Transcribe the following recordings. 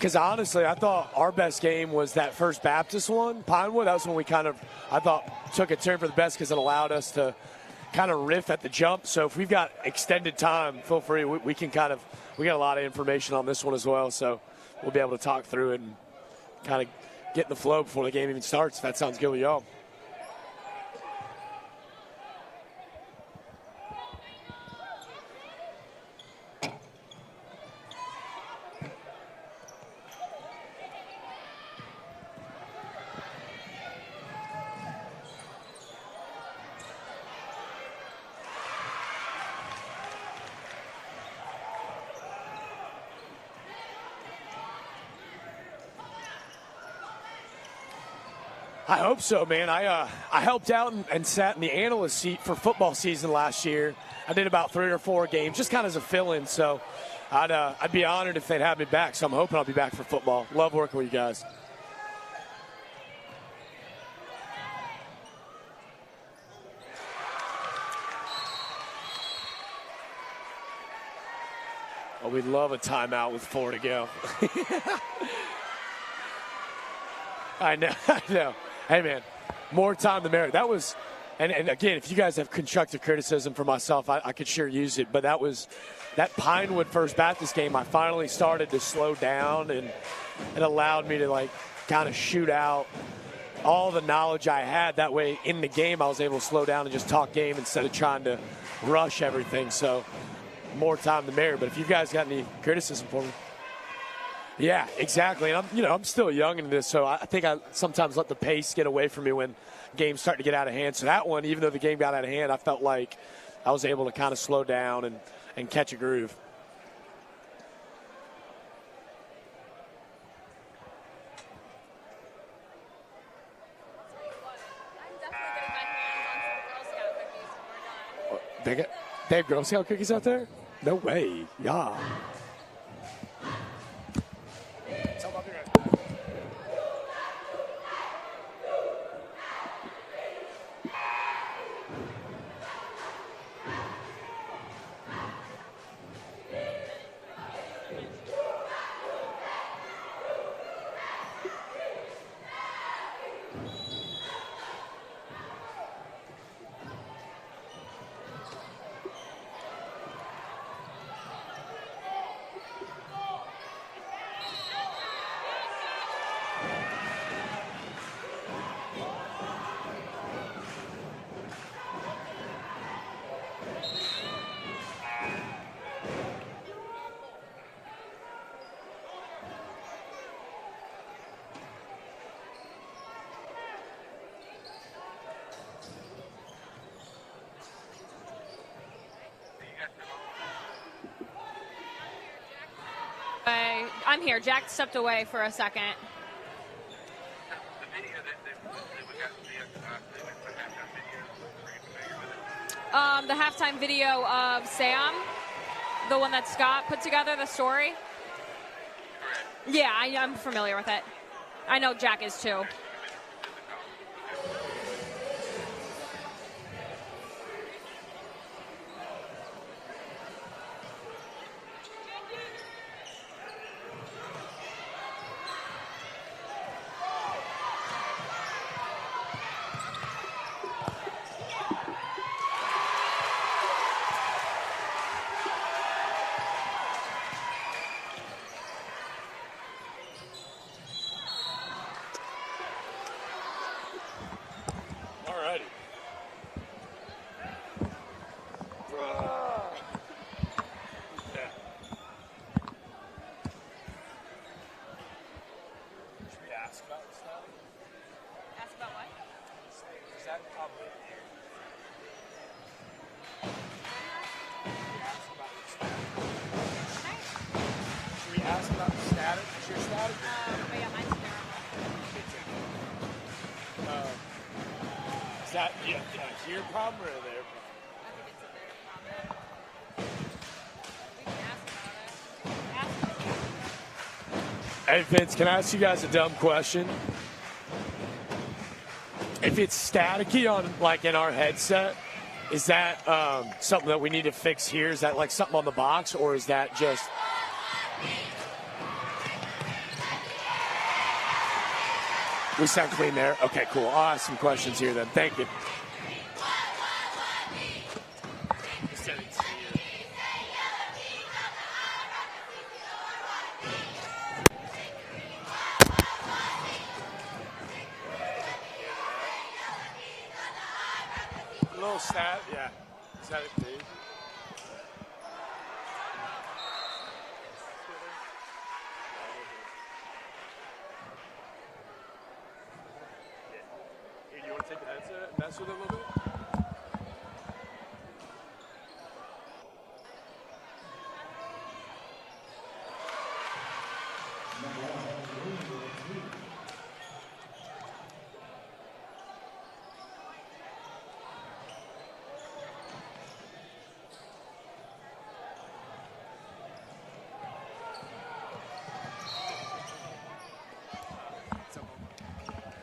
Because honestly, I thought our best game was that First Baptist one, Pinewood. That was when we kind of, I thought, took a turn for the best because it allowed us to kind of riff at the jump. So if we've got extended time, feel free. We can kind of, we got a lot of information on this one as well. So we'll be able to talk through it and kind of get in the flow before the game even starts. If that sounds good with y'all. I hope so, man. I helped out and sat in the analyst seat for football season last year. I did about 3 or 4 games, just kind of as a fill-in. So I'd be honored if they'd have me back. So I'm hoping I'll be back for football. Love working with you guys. Oh, we'd love a timeout with 4 to go. I know. Hey, man, more time the merrier. That was, and again, if you guys have constructive criticism for myself, I could sure use it. But that was that Pinewood First Baptist game. I finally started to slow down, and it allowed me to, like, kind of shoot out all the knowledge I had. That way, in the game, I was able to slow down and just talk game instead of trying to rush everything. So more time the merrier. But if you guys got any criticism for me. Yeah, exactly. And I'm still young in this, so I think I sometimes let the pace get away from me when games start to get out of hand. So that one, even though the game got out of hand, I felt like I was able to kind of slow down and catch a groove. They have Girl Scout cookies out there? No way. Yeah. I'm here. Jack stepped away for a second. The halftime video of Sam, the one that Scott put together, the story. Yeah, I'm familiar with it. I know Jack is too. Your problem or their problem? Hey, Vince, can I ask you guys a dumb question? If it's staticky on, like, in our headset, is that something that we need to fix here? Is that, like, something on the box, or is that just... We sound clean there? Okay, cool. I'll ask some questions here then. Thank you. A little stat, yeah. Is that it, dude? You want to take the headset and mess with it a little bit?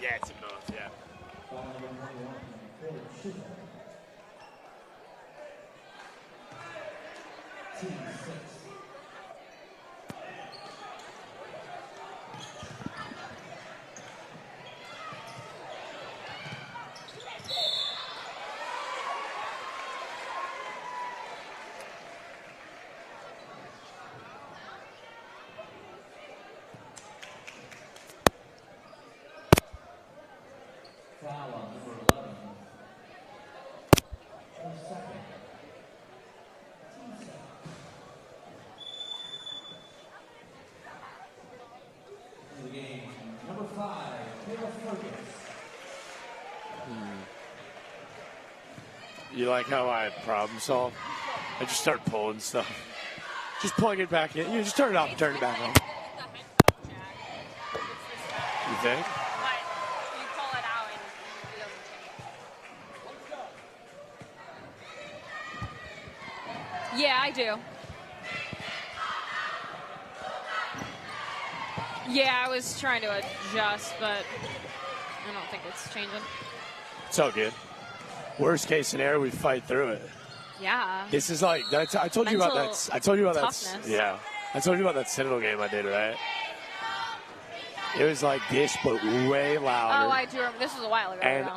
Yeah, it's in both, yeah. You like how I problem solve? I just start pulling stuff. Just plug it back in. You just turn it off and turn it back on. You think? But you pull it out and it doesn't change. Yeah, I do. Yeah, I was trying to adjust, but I don't think it's changing. It's all good. Worst case scenario, we fight through it. Yeah. This is like I told you about that. I told you about toughness. that. Yeah. I told you about that Citadel game I did, right? It was like this, but way louder. Oh, I do remember. This was a while ago. And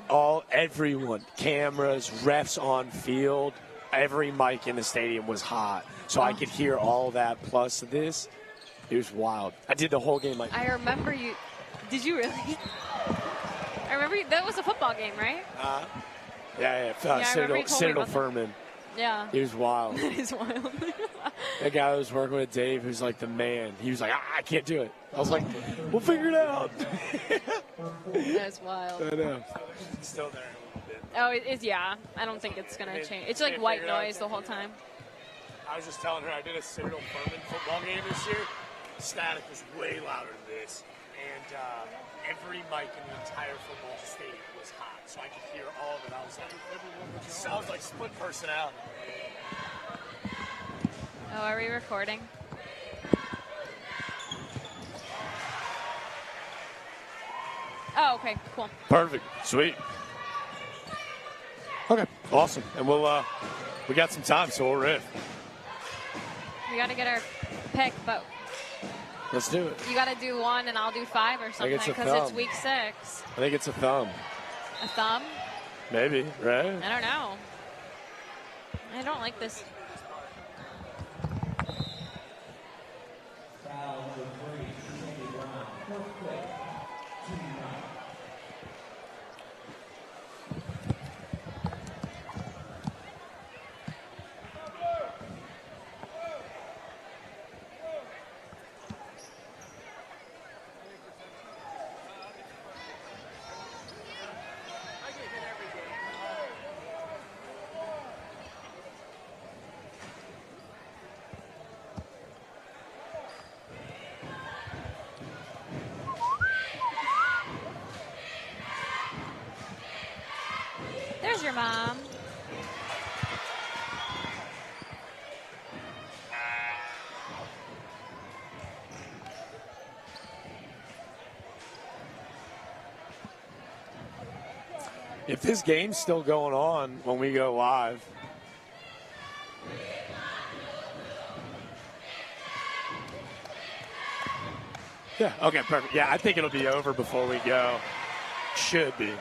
everyone, cameras, refs on field, every mic in the stadium was hot. So I could hear all that plus this. It was wild. I did the whole game like. I remember you. Did you really? I remember that was a football game, right? Yeah. Citadel Furman. Yeah. He was wild. That is wild. That guy I was working with, Dave, who's like the man. He was like, I can't do it. I was like, we'll figure it out. That's wild. I know. It's still there a little bit. Oh, it is, yeah. I don't think it's going to change. It's like white noise the whole time. I was just telling her I did a Citadel Furman football game this year. Static was way louder than this. And every mic in the entire football stadium was hot. So I could hear all of it. I was like, sounds like split personality. Oh, are we recording? Oh, okay, cool. Perfect. Sweet. Okay, awesome. And we got some time, so we're in. We got to get our pick, but let's do it. You got to do 1 and I'll do 5 or something because it's week 6. I think it's a thumb. A thumb? Maybe, right? I don't know. I don't like this. There's your mom. If this game's still going on when we go live, yeah, okay, perfect. Yeah, I think it'll be over before we go. Should be.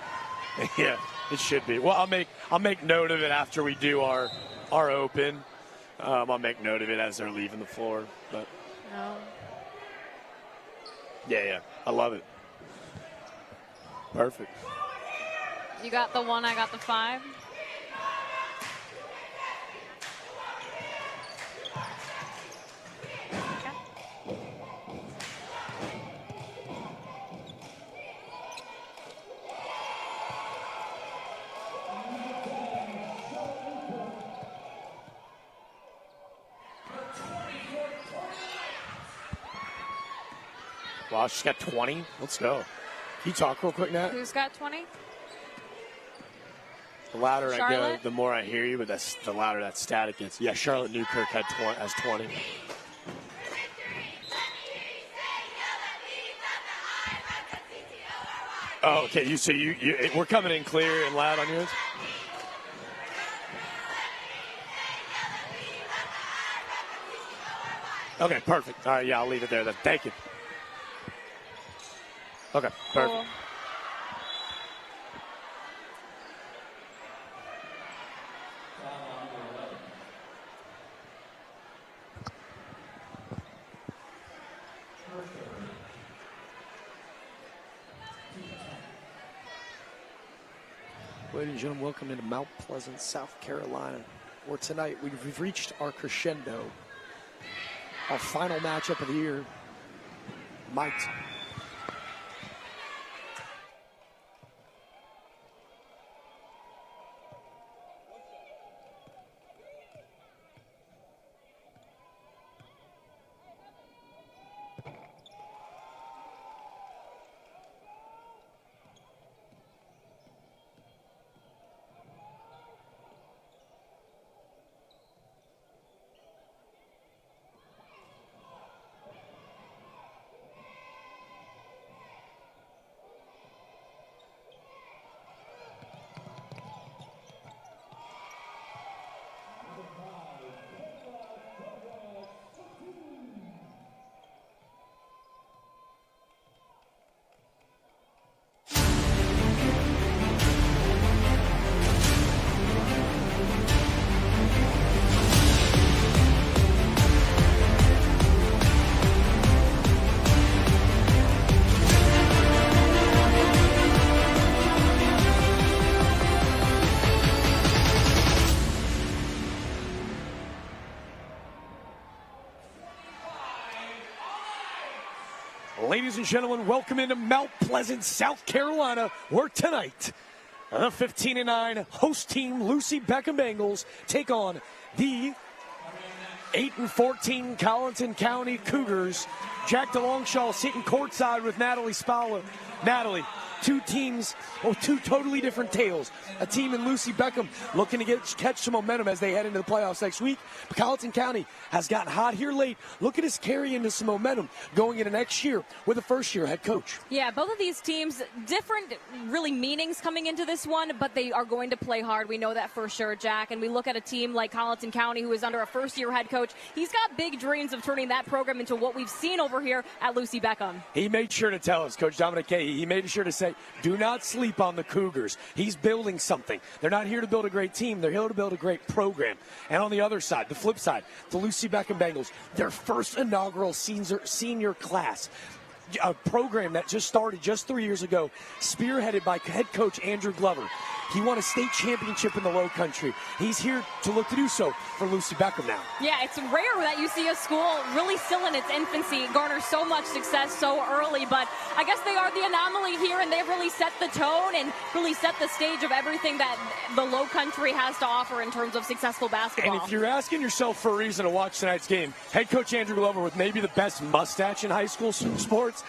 Yeah, it should be. Well, I'll make note of it after we do our open. I'll make note of it as they're leaving the floor. But no. Yeah, I love it. Perfect. You got the 1, I got the 5. Wow, she's got 20. Let's go. Can you talk real quick, Nat? Who's got 20? The louder Charlotte? I go, the more I hear you, but the louder that static gets. Yeah, Charlotte Newkirk has 20. Oh, okay. So we're coming in clear and loud on yours? Okay, perfect. All right, yeah, I'll leave it there then. Thank you. Okay, perfect. Cool. Ladies and gentlemen, welcome into Mount Pleasant, South Carolina, where tonight we've reached our crescendo, our final matchup of the year. Mike. Ladies and gentlemen, welcome into Mount Pleasant, South Carolina, where tonight the 15-9 host team Lucy Beckham Bengals take on the 8-14 Colleton County Cougars. Jack DeLongshaw sitting courtside with Natalie Spalla. Natalie, two teams, two totally different tales. A team in Lucy Beckham looking to catch some momentum as they head into the playoffs next week. But Colleton County has gotten hot here late. Look at us carry into some momentum going into next year with a first-year head coach. Yeah, both of these teams, different really meanings coming into this one, but they are going to play hard. We know that for sure, Jack. And we look at a team like Colleton County, who is under a first-year head coach. He's got big dreams of turning that program into what we've seen over here at Lucy Beckham. He made sure to tell us, Coach Dominic K, he made sure to say, do not sleep on the Cougars. He's building something. They're not here to build a great team. They're here to build a great program. And on the other side, the flip side, the Lucy Beckham Bengals, their first inaugural senior class. A program that just started just 3 years ago, spearheaded by head coach Andrew Glover. He won a state championship in the Low Country. He's here to look to do so for Lucy Beckham now. Yeah, it's rare that you see a school really still in its infancy garner so much success so early, but I guess they are the anomaly here, and they've really set the tone and really set the stage of everything that the Low Country has to offer in terms of successful basketball. And if you're asking yourself for a reason to watch tonight's game, head coach Andrew Glover with maybe the best mustache in high school sports,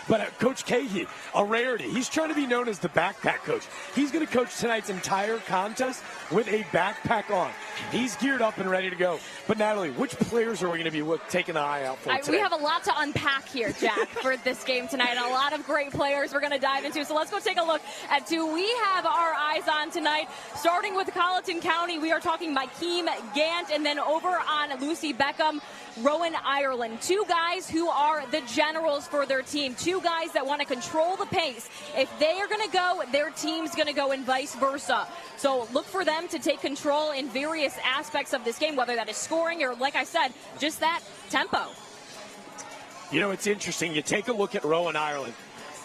but Coach Cahey, a rarity. He's trying to be known as the backpack coach. He's going to coach tonight's entire contest with a backpack on. He's geared up and ready to go. But Natalie, which players are we going to be taking the eye out for today? We have a lot to unpack here, Jack, for this game tonight. A lot of great players we're going to dive into. So let's go take a look at who we have our eyes on tonight. Starting with Colleton County, we are talking Mikeem Gant, and then over on Lucy Beckham, Rowan Ireland, two guys who are the generals for their team, two guys that want to control the pace. If they are going to go, their team's going to go and vice versa. So look for them to take control in various aspects of this game, whether that is scoring or, like I said, just that tempo. You know, it's interesting. You take a look at Rowan Ireland.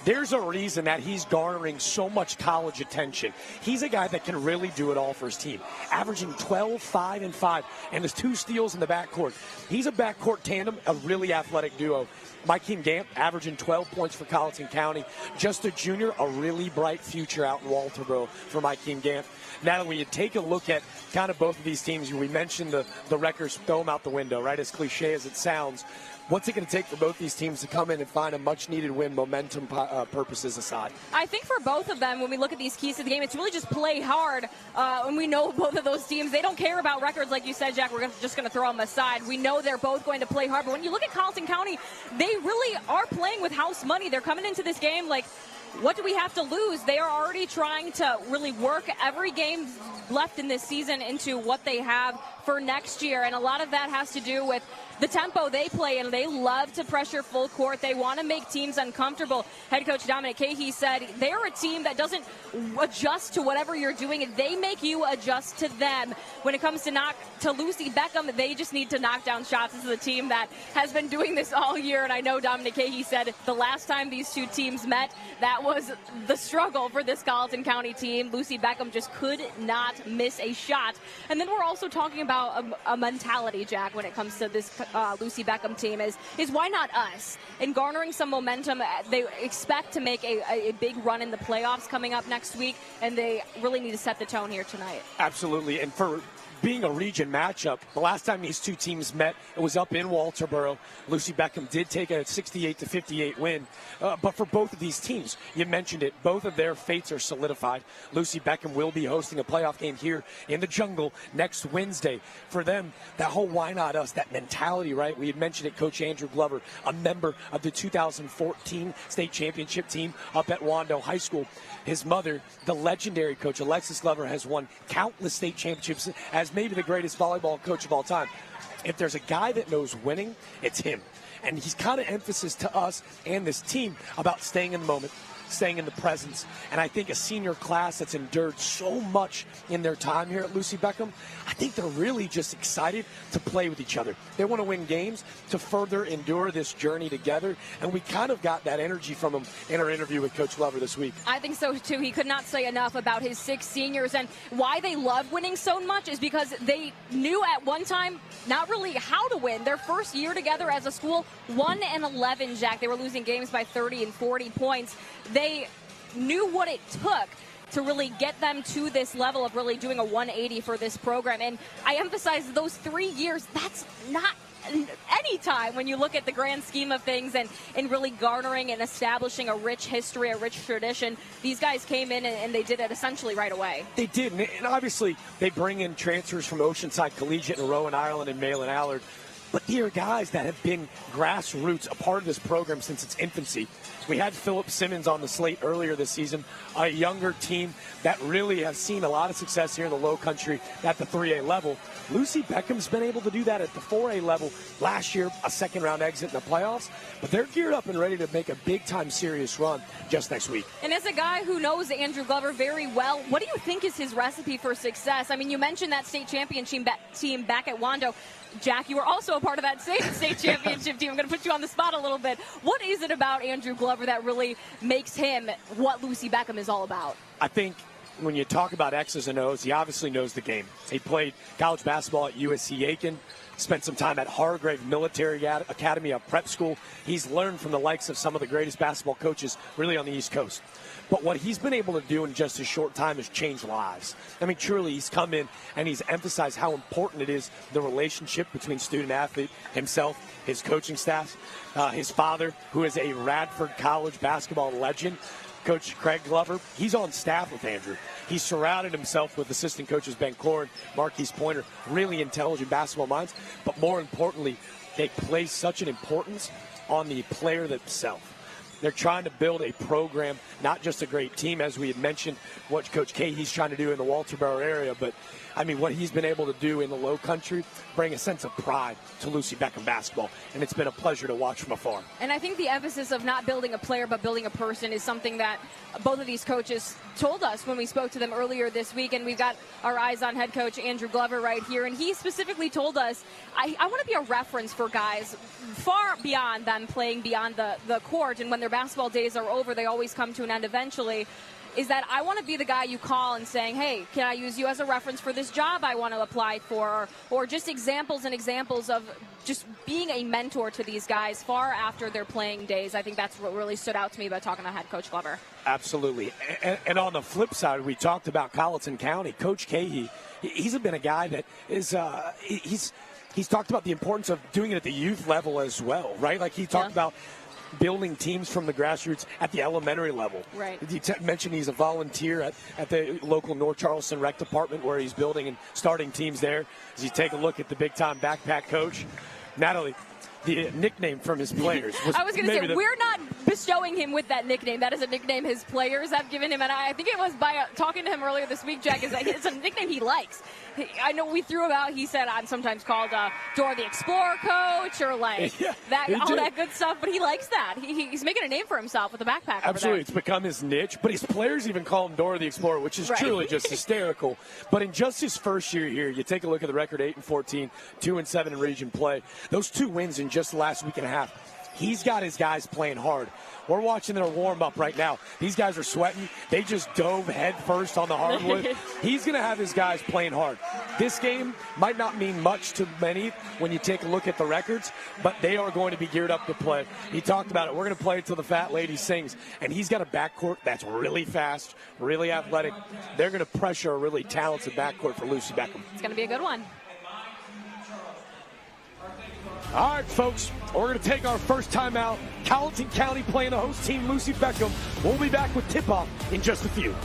There's a reason that he's garnering so much college attention. He's a guy that can really do it all for his team, averaging 12, 5, and 5, and his 2 steals in the backcourt. He's a backcourt tandem, a really athletic duo. Mikeem Gamp averaging 12 points for Colleton County. Just a junior, a really bright future out in Walterboro for Mikeem Gamp. Now, when you take a look at kind of both of these teams, we mentioned the records, throw them out the window, right? As cliche as it sounds. What's it going to take for both these teams to come in and find a much-needed win, momentum purposes aside? I think for both of them, when we look at these keys to the game, it's really just play hard. And we know both of those teams, they don't care about records like you said, Jack. We're just going to throw them aside. We know they're both going to play hard. But when you look at Colleton County, they really are playing with house money. They're coming into this game like, what do we have to lose? They are already trying to really work every game left in this season into what they have for next year. And a lot of that has to do with the tempo they play, and they love to pressure full court. They want to make teams uncomfortable. Head coach Dominic Cahey said they're a team that doesn't adjust to whatever you're doing. They make you adjust to them. When it comes to Lucy Beckham, they just need to knock down shots. This is a team that has been doing this all year, and I know Dominic Cahey said the last time these two teams met, that was the struggle for this Colleton County team. Lucy Beckham just could not miss a shot. And then we're also talking about a mentality, Jack, when it comes to this Lucy Beckham team is why not us? And garnering some momentum, they expect to make a big run in the playoffs coming up next week, and they really need to set the tone here tonight. Absolutely, and for being a region matchup, the last time these two teams met, it was up in Walterboro. Lucy Beckham did take a 68-58 win. But for both of these teams, you mentioned it, both of their fates are solidified. Lucy Beckham will be hosting a playoff game here in the Jungle next Wednesday. For them, that whole why not us, that mentality, right? We had mentioned it, Coach Andrew Glover, a member of the 2014 state championship team up at Wando High School. His mother, the legendary coach Alexis Glover, has won countless state championships as maybe the greatest volleyball coach of all time. If there's a guy that knows winning, it's him. And he's kind of emphasis to us and this team about staying in the moment, staying in the presence. And I think a senior class that's endured so much in their time here at Lucy Beckham, I think they're really just excited to play with each other. They want to win games to further endure this journey together. And we kind of got that energy from him in our interview with Coach Glover this week. I think so, too. He could not say enough about his 6 seniors. And why they love winning so much is because they knew at one time not really how to win. Their first year together as a school, 1-11, Jack. They were losing games by 30 and 40 points. They knew what it took to really get them to this level of really doing a 180 for this program. And I emphasize those 3 years, that's not any time when you look at the grand scheme of things and really garnering and establishing a rich history, a rich tradition. These guys came in and they did it essentially right away. They did, and obviously they bring in transfers from Oceanside Collegiate and Rowan Ireland and Malin Allard. But they are guys that have been grassroots, a part of this program since its infancy. We had Philip Simmons on the slate earlier this season, a younger team that really has seen a lot of success here in the Low Country at the 3A level. Lucy Beckham's been able to do that at the 4A level. Last year, a second-round exit in the playoffs. But they're geared up and ready to make a big-time serious run just next week. And as a guy who knows Andrew Glover very well, what do you think is his recipe for success? I mean, you mentioned that state championship team back at Wando. Jack, you were also a part of that same state championship team. I'm going to put you on the spot a little bit. What is it about Andrew Glover that really makes him what Lucy Beckham is all about? I think when you talk about X's and O's, he obviously knows the game. He played college basketball at USC-Aiken, spent some time at Hargrave Military Academy, a prep school. He's learned from the likes of some of the greatest basketball coaches really on the East Coast. But what he's been able to do in just a short time is change lives. I mean, truly, he's come in and he's emphasized how important it is, the relationship between student-athlete, himself, his coaching staff, his father, who is a Radford College basketball legend, Coach Craig Glover. He's on staff with Andrew. He's surrounded himself with assistant coaches Ben Corrin, Marquise Pointer, really intelligent basketball minds. But more importantly, they place such an importance on the player themselves. They're trying to build a program, not just a great team, as we had mentioned, what Coach Cahey's trying to do in the Walterboro area, but I mean, what he's been able to do in the Low Country, bring a sense of pride to Lucy Beckham basketball, and it's been a pleasure to watch from afar. And I think the emphasis of not building a player but building a person is something that both of these coaches told us when we spoke to them earlier this week, and we've got our eyes on head coach Andrew Glover right here, and he specifically told us, I want to be a reference for guys far beyond them playing beyond the court, and when their basketball days are over, they always come to an end eventually. Is that I want to be the guy you call and saying, hey, can I use you as a reference for this job I want to apply for? Or just examples and examples of just being a mentor to these guys far after their playing days. I think that's what really stood out to me about talking to head coach Glover. Absolutely. And on the flip side, we talked about Colleton County. Coach Cahey, he's been a guy that is he's talked about the importance of doing it at the youth level as well, right? Like he talked about building teams from the grassroots at the elementary level. Right. He mentioned he's a volunteer at the local North Charleston Rec Department where he's building and starting teams there. As you take a look at the big-time backpack coach, Natalie, the nickname from his players was I was going to say, we're not bestowing him with that nickname. That is a nickname his players have given him, and I think it was by talking to him earlier this week, Jack, is that it's a nickname he likes. I know we threw him out. He said I'm sometimes called Dora the Explorer coach or like all that good stuff, but he likes that. He's making a name for himself with the backpack. Absolutely, it's become his niche, but his players even call him Dora the Explorer, which is truly just hysterical. But in just his first year here, you take a look at the record: 8-14, 2-7 in region play. Those 2 wins in just the last week and a half. He's got his guys playing hard. We're watching their warm-up right now. These guys are sweating. They just dove head first on the hardwood. He's going to have his guys playing hard. This game might not mean much to many when you take a look at the records, but they are going to be geared up to play. He talked about it. We're going to play until the fat lady sings. And he's got a backcourt that's really fast, really athletic. They're going to pressure a really talented backcourt for Lucy Beckham. It's going to be a good one. All right, folks, we're going to take our first time out. Colleton County playing the host team, Lucy Beckham. We'll be back with tip-off in just a few.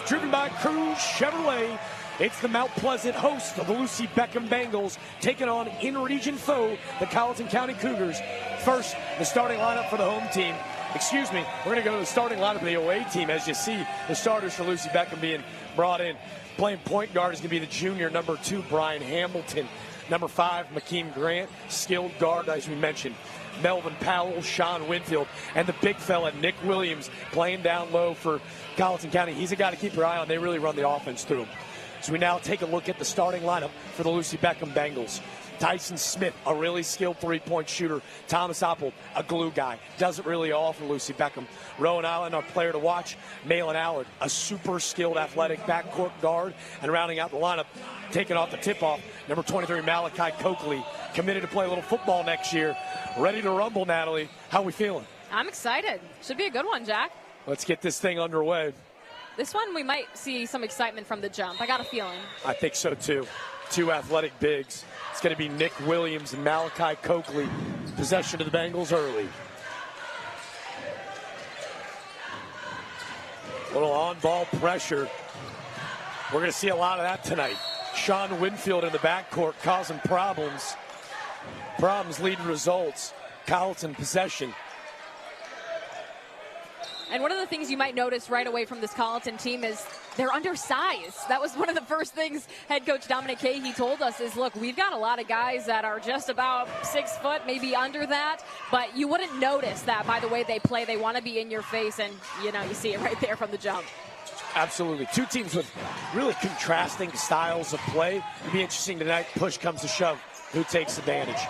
Driven by Cruz Chevrolet, it's the Mount Pleasant host of the Lucy Beckham Bengals taking on in-region foe, the Colleton County Cougars. First, the starting lineup for the home team. Excuse me, we're going to go to the starting lineup of the away team. As you see, the starters for Lucy Beckham being brought in. Playing point guard is going to be the junior, number 2, Brian Hamilton. Number 5, McKeem Grant. Skilled guard, as we mentioned, Melvin Powell, Sean Winfield, and the big fella, Nick Williams, playing down low for Colleton County. He's a guy to keep your eye on. They really run the offense through him. So we now take a look at the starting lineup for the Lucy Beckham Bengals. Tyson Smith, a really skilled three-point shooter. Thomas Apple, a glue guy. Doesn't really offer Lucy Beckham. Rowan Island, our player to watch. Malin Allard, a super skilled athletic backcourt guard. And rounding out the lineup, taking off the tip-off, number 23, Malachi Coakley, committed to play a little football next year. Ready to rumble, Natalie. How we feeling? I'm excited. Should be a good one, Jack. Let's get this thing underway. This one, we might see some excitement from the jump. I got a feeling. I think so, too. Two athletic bigs. It's going to be Nick Williams and Malachi Coakley. Possession to the Bengals early. A little on-ball pressure. We're going to see a lot of that tonight. Sean Winfield in the backcourt causing problems. Problems leading results. Colleton possession. And one of the things you might notice right away from this Colleton team is they're undersized. That was one of the first things head coach Dominic Cahey told us is, look, we've got a lot of guys that are just about 6 foot, maybe under that, but you wouldn't notice that by the way they play. They want to be in your face, and, you know, you see it right there from the jump. Absolutely. Two teams with really contrasting styles of play. It'll be interesting tonight. Push comes to shove. Who takes advantage?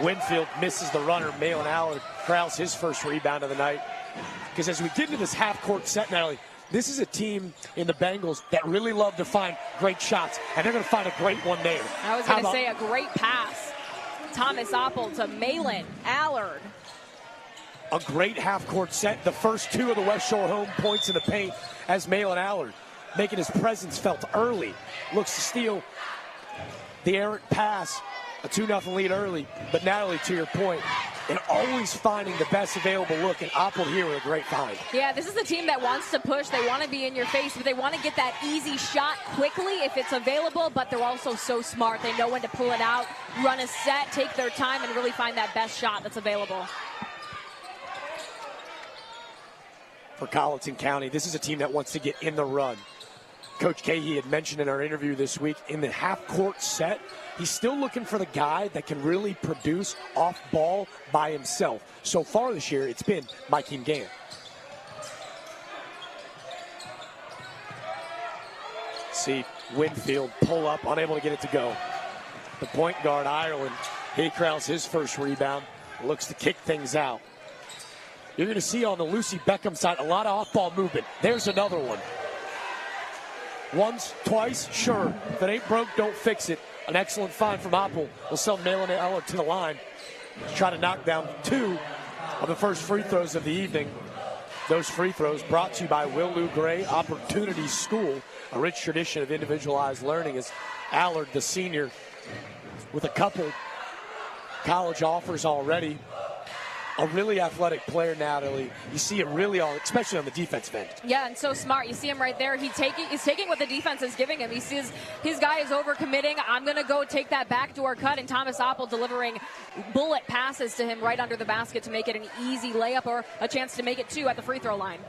Winfield misses the runner. Malin Allard corrals his first rebound of the night. Because as we get into this half-court set, Natalie, this is a team in the Bengals that really love to find great shots, and they're going to find a great one there. I was going to say a great pass. Thomas Apple to Malin Allard. A great half-court set. The first two of the West Shore home points in the paint as Malin Allard making his presence felt early. Looks to steal the errant pass. A 2-0 lead early. But Natalie, to your point, and always finding the best available look, and Apple here with a great find. Yeah, this is a team that wants to push. They want to be in your face, but they want to get that easy shot quickly if it's available, but they're also so smart. They know when to pull it out, run a set, take their time, and really find that best shot that's available. For Colleton County, this is a team that wants to get in the run. Coach Cahey had mentioned in our interview this week, in the half-court set, he's still looking for the guy that can really produce off ball by himself. So far this year, it's been Mike Gant. See Winfield pull up, unable to get it to go. The point guard, Ireland, he corrals his first rebound, looks to kick things out. You're going to see on the Lucy Beckham side a lot of off-ball movement. There's another one. Once, twice, sure. If it ain't broke, don't fix it. An excellent find from Apple. Will send Malin Allard to the line to try to knock down two of the first free throws of the evening. Those free throws brought to you by Will Lou Gray Opportunity School, a rich tradition of individualized learning, as Allard, the senior, with a couple college offers already. A really athletic player, Natalie. You see it really all, especially on the defensive end. Yeah, and so smart. You see him right there. He's taking what the defense is giving him. He sees his guy is overcommitting. I'm going to go take that backdoor cut, and Thomas Apple delivering bullet passes to him right under the basket to make it an easy layup or a chance to make it two at the free throw line.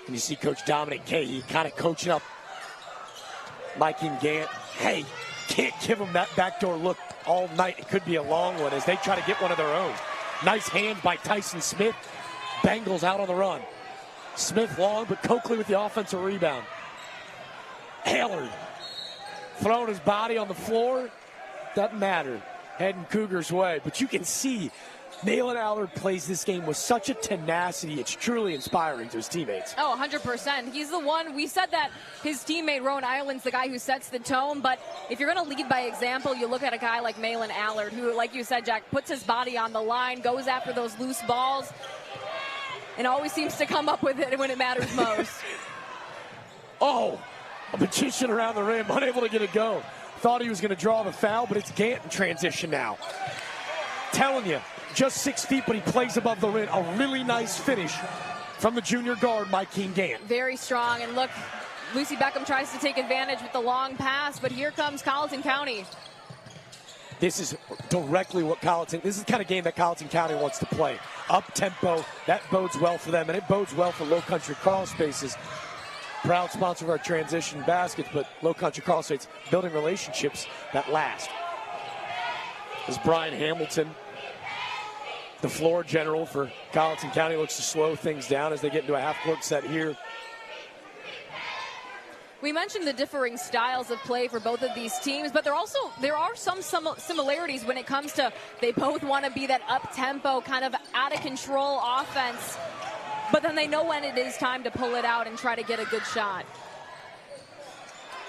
And you see Coach Dominic Cahey kind of coaching up Mike Gant. Hey, can't give him that backdoor look all night. It could be a long one as they try to get one of their own. Nice hand by Tyson Smith. Bengals out on the run. Smith long, but Coakley with the offensive rebound. Allard throwing his body on the floor. Doesn't matter. Heading Cougars' way. But you can see Malin Allard plays this game with such a tenacity. It's truly inspiring to his teammates. Oh, 100%. He's the one. We said that his teammate, Rowan Island's the guy who sets the tone. But if you're going to lead by example, you look at a guy like Malin Allard, who, like you said, Jack, puts his body on the line, goes after those loose balls, and always seems to come up with it when it matters most. Oh, a magician around the rim, unable to get it go. Thought he was going to draw the foul, but it's Gant in transition now. Telling you, just 6 feet, but he plays above the rim. A really nice finish from the junior guard, Mike Gant. Very strong. And look, Lucy Beckham tries to take advantage with the long pass, but here comes Colleton County. This is directly what this is the kind of game that Colleton County wants to play. Up-tempo, that bodes well for them, and it bodes well for Low Country Crawl Spaces. Proud sponsor of our transition baskets, but Low Country Crawl Spaces building relationships that last. As Brian Hamilton, the floor general for Colleton County, looks to slow things down as they get into a half-court set here. We mentioned the differing styles of play for both of these teams, but there are some similarities when it comes to they both want to be that up-tempo, kind of out-of-control offense, but then they know when it is time to pull it out and try to get a good shot.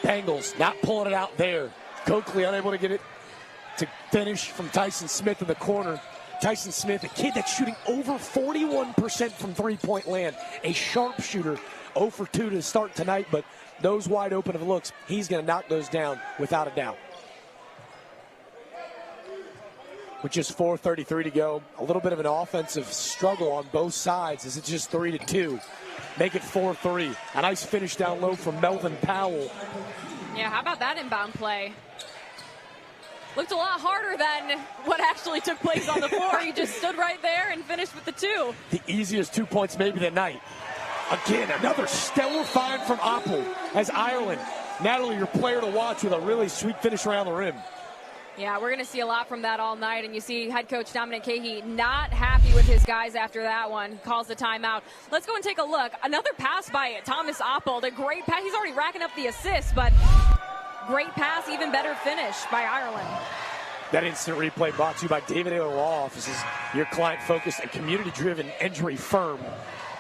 Bengals not pulling it out there. Coakley unable to get it to finish from Tyson Smith in the corner. Tyson Smith, a kid that's shooting over 41% from three-point land, a sharpshooter, 0 for 2 to start tonight, but those wide open of looks, he's going to knock those down without a doubt. With just 4:33 to go, a little bit of an offensive struggle on both sides as it's just 3-2. Make it 4-3. A nice finish down low from Melvin Powell. Yeah, how about that inbound play? Looked a lot harder than what actually took place on the floor. He just stood right there and finished with the 2. The easiest 2 points maybe of the night. Again, another stellar find from Apple as Ireland. Natalie, your player to watch with a really sweet finish around the rim. Yeah, we're going to see a lot from that all night, and you see head coach Dominic Cahey not happy with his guys after that one. Calls the timeout. Let's go and take a look. Another pass by Thomas Appold. A great pass. He's already racking up the assists, but great pass, even better finish by Ireland. That instant replay brought to you by David Taylor Law Offices, your client-focused and community-driven injury firm.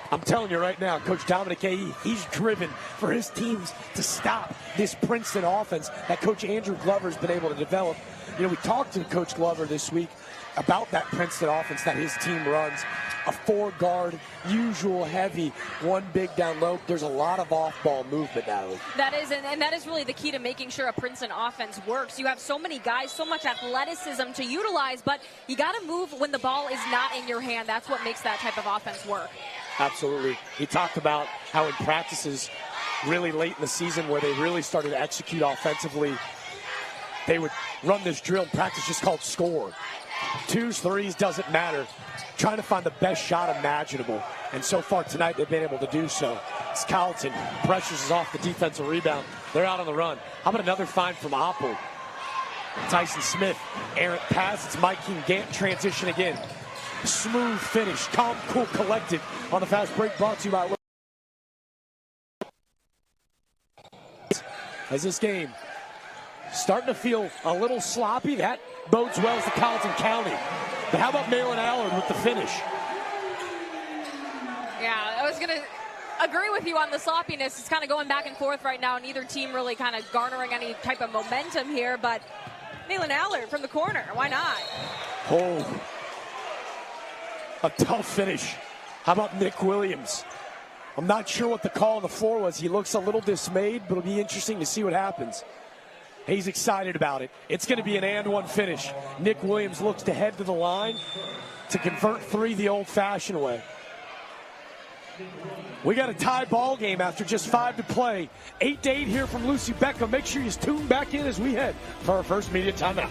I'm telling you right now, Coach Dominic Cahey, he's driven for his teams to stop this Princeton offense that Coach Andrew Glover's been able to develop. You know, we talked to Coach Glover this week about that Princeton offense that his team runs. A 4-guard, usual heavy, 1 big down low. There's a lot of off-ball movement now. That is, and that is really the key to making sure a Princeton offense works. You have so many guys, so much athleticism to utilize, but you got to move when the ball is not in your hand. That's what makes that type of offense work. Absolutely. He talked about how in practices really late in the season where they really started to execute offensively, they would run this drill in practice just called score. 2s, 3s, doesn't matter. Trying to find the best shot imaginable. And so far tonight, they've been able to do so. It's Colleton. Pressures is off the defensive rebound. They're out on the run. How about another find from Apple? Tyson Smith. Errant pass. It's Mike King Gant transition again. Smooth finish. Calm, cool, collected on the fast break brought to you by as this game starting to feel a little sloppy. That bodes well to Colleton County. But how about Malin Allard with the finish? Yeah, I was going to agree with you on the sloppiness. It's kind of going back and forth right now. Neither team really kind of garnering any type of momentum here. But Malin Allard from the corner, why not? Oh, a tough finish. How about Nick Williams? I'm not sure what the call on the floor was. He looks a little dismayed, but it'll be interesting to see what happens. He's excited about it. It's going to be an and-one finish. Nick Williams looks to head to the line to convert 3 the old-fashioned way. We got a tie ball game after just 5 to play. 8-8 here from Lucy Beckham. Make sure you tune back in as we head for our first media timeout.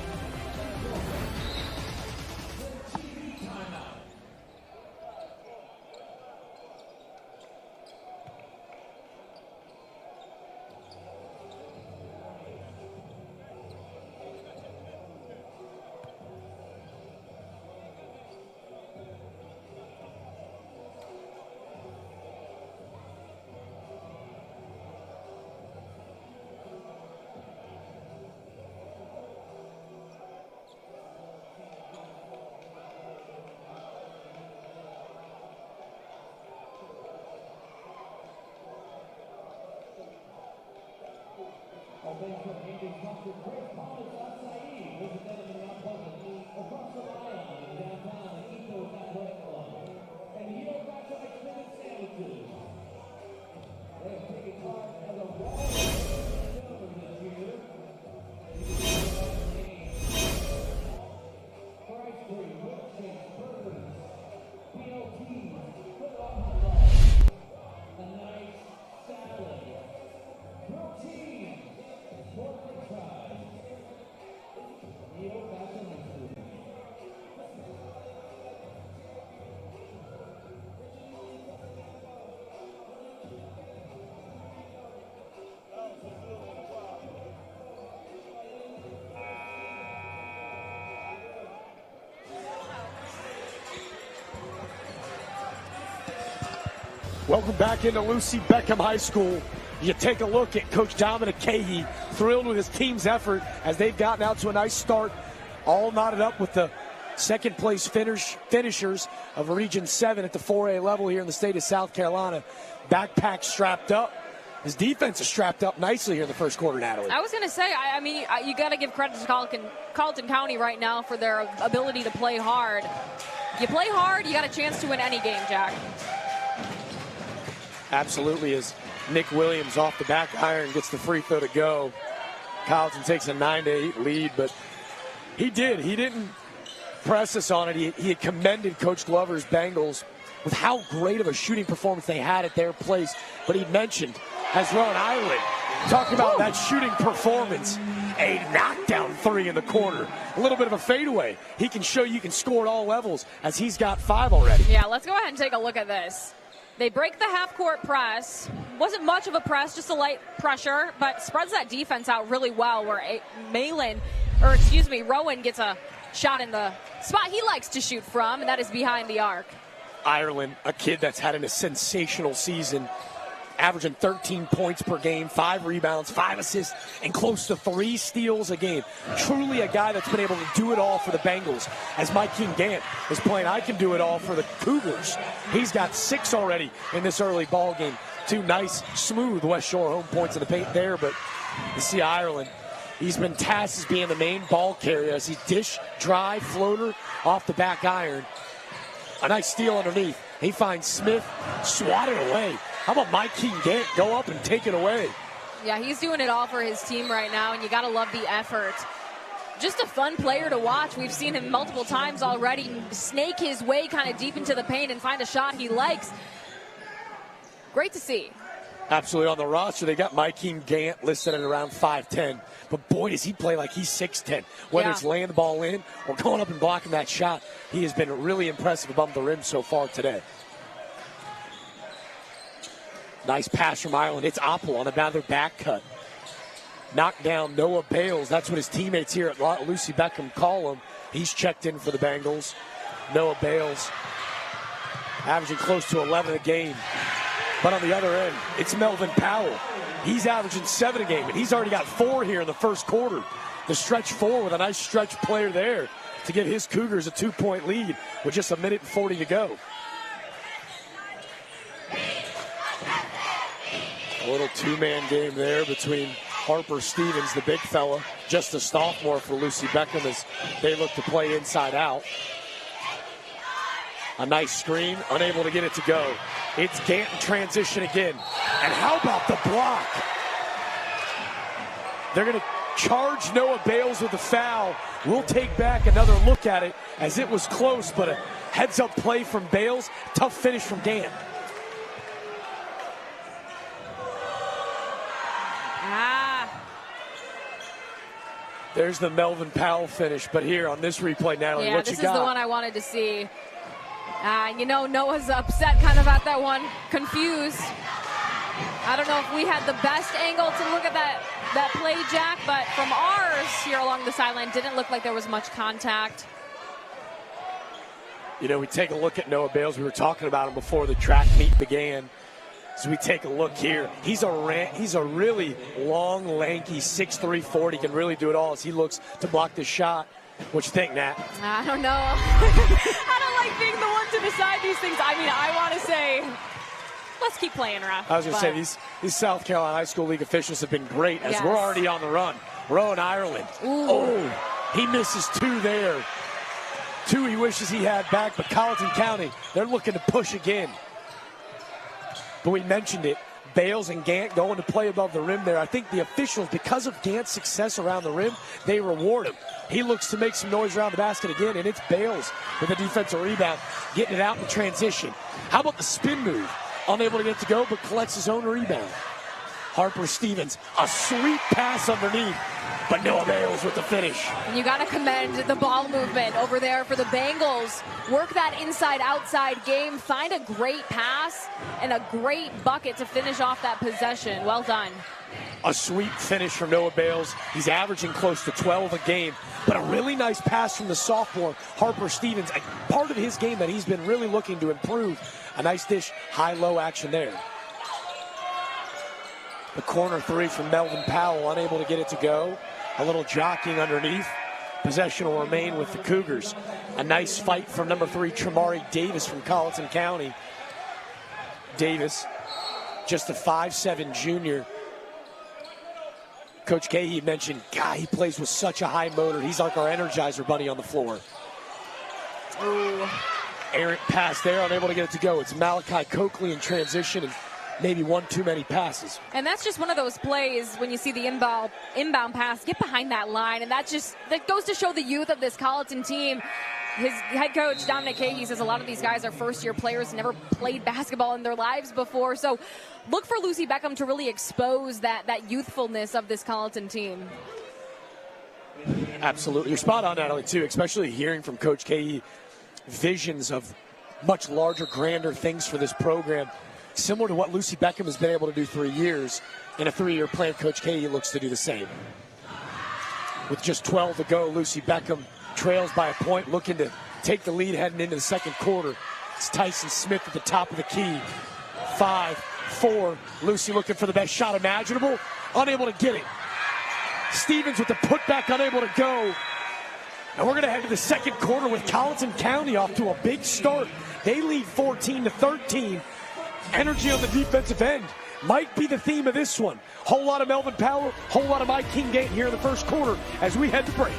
Welcome back into Lucy Beckham High School. You take a look at Coach Dominic Cahey, thrilled with his team's effort as they've gotten out to a nice start, all knotted up with the second place finishers of Region 7 at the 4A level here in the state of South Carolina. Backpack strapped up. His defense is strapped up nicely here in the first quarter, Natalie. I was going to say, I mean, you got to give credit to Colleton County right now for their ability to play hard. You play hard, you got a chance to win any game, Jack. Absolutely, as Nick Williams off the back iron gets the free throw to go. Colleton takes a 9-8 lead, but he didn't press us on it. He had commended Coach Glover's Bengals with how great of a shooting performance they had at their place. But he mentioned, as Rowan Ireland, talking about that shooting performance, a knockdown three in the corner, a little bit of a fadeaway. He can show you can score at all levels as he's got 5 already. Yeah, let's go ahead and take a look at this. They break the half-court press. Wasn't much of a press, just a light pressure, but spreads that defense out really well where Rowan gets a shot in the spot he likes to shoot from, and that is behind the arc. Ireland, a kid that's had a sensational season, averaging 13 points per game, 5 rebounds, 5 assists, and close to 3 steals a game. Truly a guy that's been able to do it all for the Bengals. As Mike King Gant is playing, I can do it all for the Cougars. He's got 6 already in this early ball game. 2 nice, smooth West Shore home points in the paint there, but you see Ireland, he's been tasked as being the main ball carrier as he dish, drive, floater off the back iron. A nice steal underneath. He finds Smith, swatted away. How about Mike King Gant go up and take it away? Yeah, he's doing it all for his team right now, and you got to love the effort. Just a fun player to watch. We've seen him multiple times already snake his way kind of deep into the paint and find a shot he likes. Great to see. Absolutely. On the roster, they got Mike King Gant listed at around 5'10". But boy, does he play like he's 6'10". Whether it's laying the ball in or going up and blocking that shot, he has been really impressive above the rim so far today. Nice pass from Ireland. It's Oppel on another back cut. Knocked down Noah Bales. That's what his teammates here at Lucy Beckham call him. He's checked in for the Bengals. Noah Bales averaging close to 11 a game. But on the other end, it's Melvin Powell. He's averaging 7 a game, and he's already got 4 here in the first quarter. The stretch 4 with a nice stretch player there to give his Cougars a 2-point lead with just 1:40 to go. A little 2-man game there between Harper Stevens, the big fella, just a sophomore for Lucy Beckham as they look to play inside out. A nice screen, unable to get it to go. It's Gant in transition again. And how about the block? They're going to charge Noah Bales with a foul. We'll take back another look at it as it was close, but a heads-up play from Bales. Tough finish from Gant. There's the Melvin Powell finish, but here on this replay, Natalie, what you got? This is the one I wanted to see. Noah's upset kind of at that one, confused. I don't know if we had the best angle to look at that play, Jack, but from ours here along the sideline, didn't look like there was much contact. We take a look at Noah Bales. We were talking about him before the track meet began. So we take a look here. He's a really long, lanky 6'3", 40. Can really do it all as he looks to block the shot. What you think, Nat? I don't know. I don't like being the one to decide these things. I mean, I want to say, let's keep playing, Raf. I was going to say, these South Carolina High School League officials have been great as we're already on the run. Rowan Ireland. Ooh. Oh, he misses 2 there. 2 he wishes he had back, but Colleton County, they're looking to push again. But we mentioned it, Bales and Gant going to play above the rim there. I think the officials, because of Gant's success around the rim, they reward him. He looks to make some noise around the basket again, and it's Bales with a defensive rebound, getting it out in transition. How about the spin move? Unable to get it to go, but collects his own rebound. Harper Stevens, a sweet pass underneath, but Noah Bales with the finish. And you got to commend the ball movement over there for the Bengals. Work that inside-outside game, find a great pass and a great bucket to finish off that possession. Well done. A sweet finish from Noah Bales. He's averaging close to 12 a game, but a really nice pass from the sophomore, Harper Stevens. A part of his game that he's been really looking to improve. A nice dish, high-low action there. The corner three from Melvin Powell, unable to get it to go. A little jockeying underneath. Possession will remain with the Cougars. A nice fight from number 3, Tremari Davis from Colleton County. Davis, just a 5'7" junior. Coach Cahey mentioned, God, he plays with such a high motor. He's like our Energizer bunny on the floor. Ooh. Errant pass there, unable to get it to go. It's Malachi Coakley in transition, and maybe one too many passes. And that's just one of those plays when you see the inbound pass, get behind that line, and that goes to show the youth of this Colleton team. His head coach, Dominic Cahey, says a lot of these guys are first-year players, never played basketball in their lives before. So look for Lucy Beckham to really expose that youthfulness of this Colleton team. Absolutely. You're spot on, Natalie, too, especially hearing from Coach Cahey visions of much larger, grander things for this program, similar to what Lucy Beckham has been able to do 3 years. In a 3-year plan, Coach Cahey looks to do the same. With just 12 to go, Lucy Beckham trails by a point, looking to take the lead heading into the second quarter. It's Tyson Smith at the top of the key. 5-4. Lucy looking for the best shot imaginable. Unable to get it. Stevens with the putback, unable to go. And we're going to head to the second quarter with Colleton County off to a big start. They lead 14-13. Energy on the defensive end might be the theme of this one. Whole lot of Melvin Powell, whole lot of Mike King-Gate here in the first quarter as we head to break.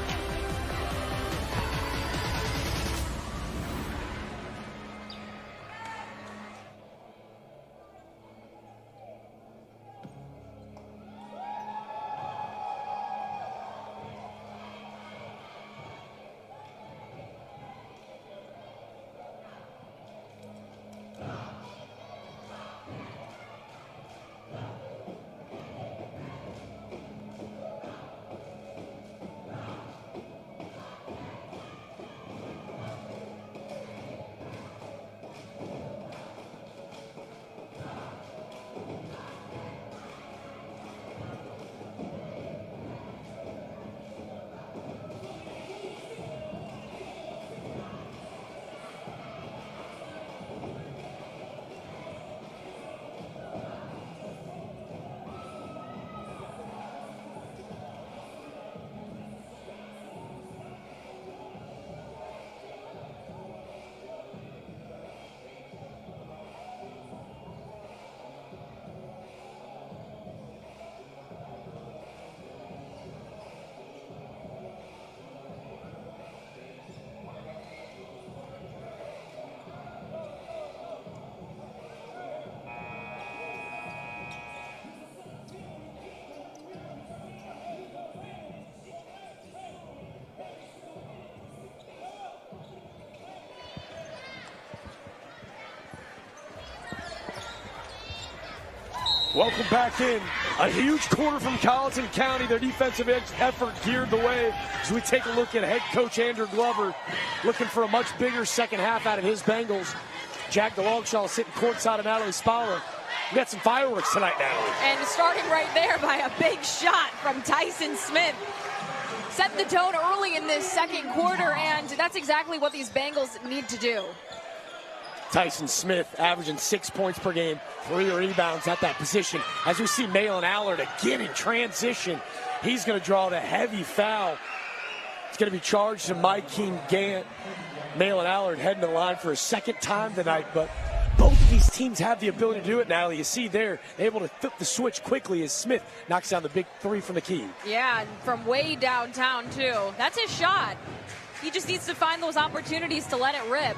Welcome back in. A huge quarter from Colleton County. Their defensive effort geared the way as we take a look at head coach Andrew Glover looking for a much bigger second half out of his Bengals. Jack DeLongshaw sitting courtside of Natalie Spalla. We got some fireworks tonight, Natalie. And starting right there by a big shot from Tyson Smith. Set the tone early in this second quarter, and that's exactly what these Bengals need to do. Tyson Smith averaging 6 points per game, 3 rebounds at that position. As we see Malin Allard again in transition, he's going to draw the heavy foul. It's going to be charged to Mike King-Gant. Malin Allard heading to the line for a second time tonight, but both of these teams have the ability to do it now. You see there, able to flip the switch quickly as Smith knocks down the big three from the key. Yeah, and from way downtown, too. That's his shot. He just needs to find those opportunities to let it rip.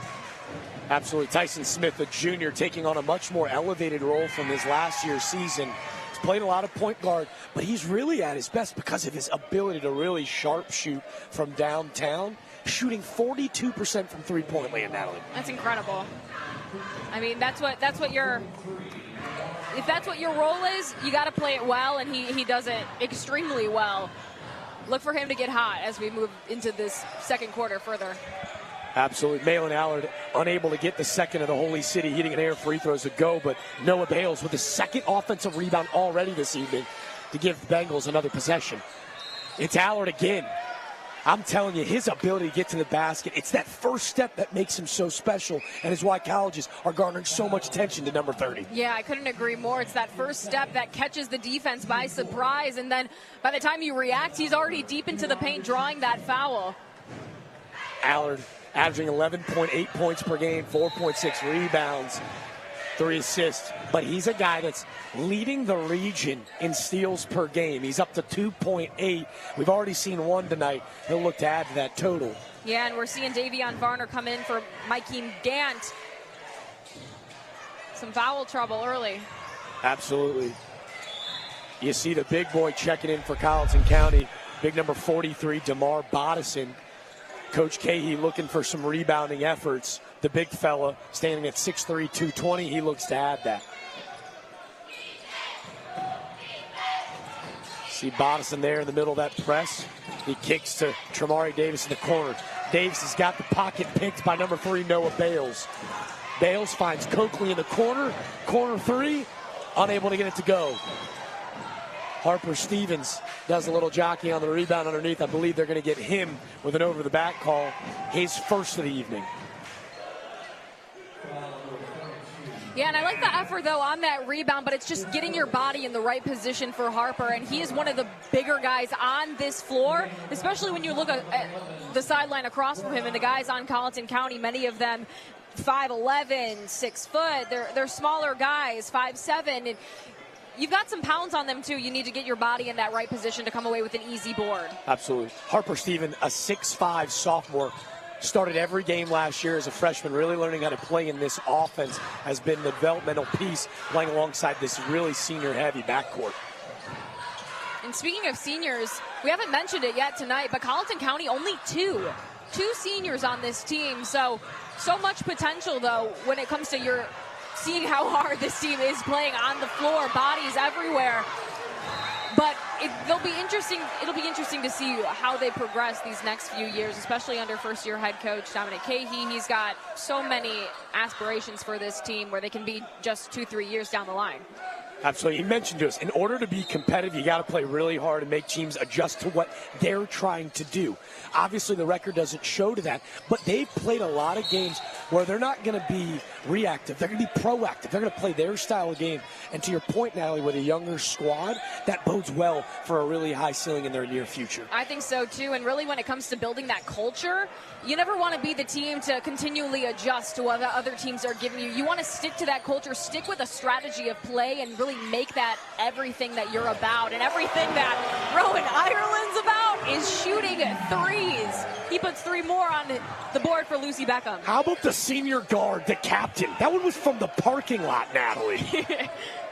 Absolutely. Tyson Smith, a junior, taking on a much more elevated role from his last year's season. He's played a lot of point guard, but he's really at his best because of his ability to really sharp shoot from downtown, shooting 42% from three-point land, Natalie. That's incredible. I mean, that's what your if that's what your role is, you got to play it well, and he does it extremely well. Look for him to get hot as we move into this second quarter further. Absolutely. Malin Allard unable to get the second of the Holy City, hitting an air free throws to go, but Noah Bales with the second offensive rebound already this evening to give the Bengals another possession. It's Allard again. I'm telling you, his ability to get to the basket, it's that first step that makes him so special and is why colleges are garnering so much attention to number 30. Yeah, I couldn't agree more. It's that first step that catches the defense by surprise, and then by the time you react, he's already deep into the paint drawing that foul. Allard averaging 11.8 points per game, 4.6 rebounds, 3 assists. But he's a guy that's leading the region in steals per game. He's up to 2.8. We've already seen 1 tonight. He'll look to add to that total. Yeah, and we're seeing Davion Varner come in for Mikey Gant. Some foul trouble early. Absolutely. You see the big boy checking in for Colleton County. Big number 43, DeMar Bodison. Coach Cahey looking for some rebounding efforts. The big fella standing at 6'3", 220. He looks to add that. See Bodison there in the middle of that press. He kicks to Tremari Davis in the corner. Davis has got the pocket picked by number 3, Noah Bales. Bales finds Coakley in the corner. Corner 3, unable to get it to go. Harper Stevens does a little jockey on the rebound underneath. I believe they're going to get him with an over-the-back call, his first of the evening. Yeah, and I like the effort, though, on that rebound, but it's just getting your body in the right position for Harper, and he is one of the bigger guys on this floor, especially when you look at the sideline across from him, and the guys on Colleton County, many of them 5'11", 6 foot. They're smaller guys, 5'7", and you've got some pounds on them, too. You need to get your body in that right position to come away with an easy board. Absolutely. Harper Stevens, a 6'5" sophomore, started every game last year as a freshman, really learning how to play in this offense, has been the developmental piece playing alongside this really senior-heavy backcourt. And speaking of seniors, we haven't mentioned it yet tonight, but Colleton County only two seniors on this team. So much potential, though, when it comes to your seeing how hard this team is playing on the floor, bodies everywhere. But it'll be interesting to see how they progress these next few years, especially under first-year head coach Dominic Cahey. He's got so many aspirations for this team where they can be just 2-3 years down the line. Absolutely. He mentioned to us, in order to be competitive, you got to play really hard and make teams adjust to what they're trying to do. Obviously, the record doesn't show to that, but they've played a lot of games where they're not going to be reactive. They're going to be proactive. They're going to play their style of game. And to your point, Natalie, with a younger squad, that bodes well for a really high ceiling in their near future. I think so, too. And really, when it comes to building that culture, you never want to be the team to continually adjust to what the other teams are giving you. You want to stick to that culture, stick with a strategy of play, and really make that everything that you're about. And everything that Rowan Ireland's about is shooting threes. He puts 3 more on the board for Lucy Beckham. How about the senior guard, the captain? That one was from the parking lot, Natalie.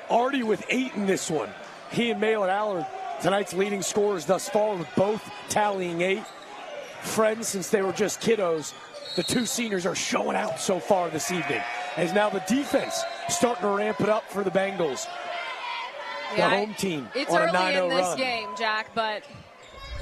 Already with 8 in this one. He and Malin Allard, tonight's leading scorers thus far, with both tallying 8. Friends since they were just kiddos. The 2 seniors are showing out so far this evening. As now the defense starting to ramp it up for the Bengals. Yeah, the home team it's on a early 9-0 in this run. game, Jack, but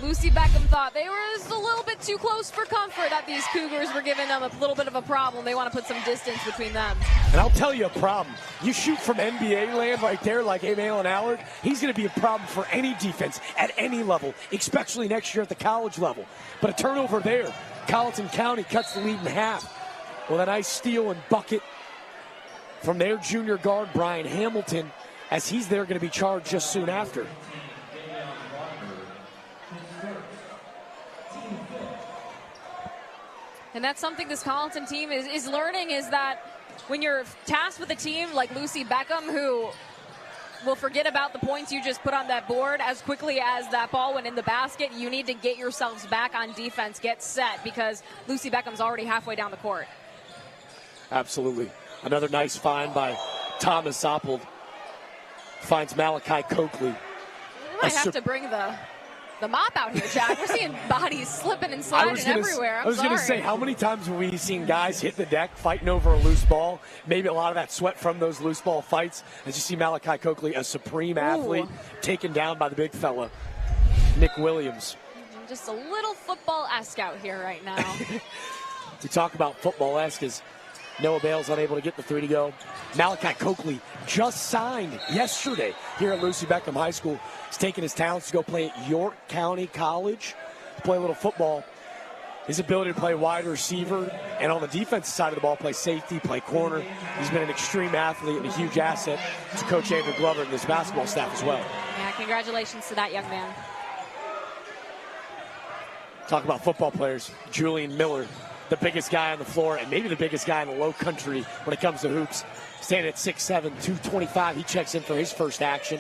Lucy Beckham thought they were just a little bit too close for comfort, that these Cougars were giving them a little bit of a problem. They want to put some distance between them. And I'll tell you a problem. You shoot from NBA land right there like Malin Allard, he's going to be a problem for any defense at any level, especially next year at the college level. But a turnover there. Colleton County cuts the lead in half with a nice steal and bucket from their junior guard, Brian Hamilton, as he's there going to be charged just soon after. And that's something this Colleton team is learning, is that when you're tasked with a team like Lucy Beckham, who will forget about the points you just put on that board as quickly as that ball went in the basket, you need to get yourselves back on defense, get set, because Lucy Beckham's already halfway down the court. Absolutely. Another nice find by Thomas Oppold. Finds Malachi Coakley. We might have to bring the mop out here, Jack. We're seeing bodies slipping and sliding everywhere. I was going to say, how many times have we seen guys hit the deck fighting over a loose ball? Maybe a lot of that sweat from those loose ball fights. As you see Malachi Coakley, a supreme athlete, taken down by the big fella, Nick Williams. Just a little football-esque out here right now. To talk about football-esque, is Noah Bales unable to get the 3 to go. Malachi Coakley just signed yesterday here at Lucy Beckham High School. He's taking his talents to go play at York County College. play a little football. His ability to play wide receiver and on the defensive side of the ball, play safety, play corner. He's been an extreme athlete and a huge asset to Coach Andrew Glover and this basketball staff as well. Yeah, congratulations to that young man. Talk about football players. Julian Miller, the biggest guy on the floor and maybe the biggest guy in the low country when it comes to hoops. Standing at 6'7", 225. He checks in for his first action.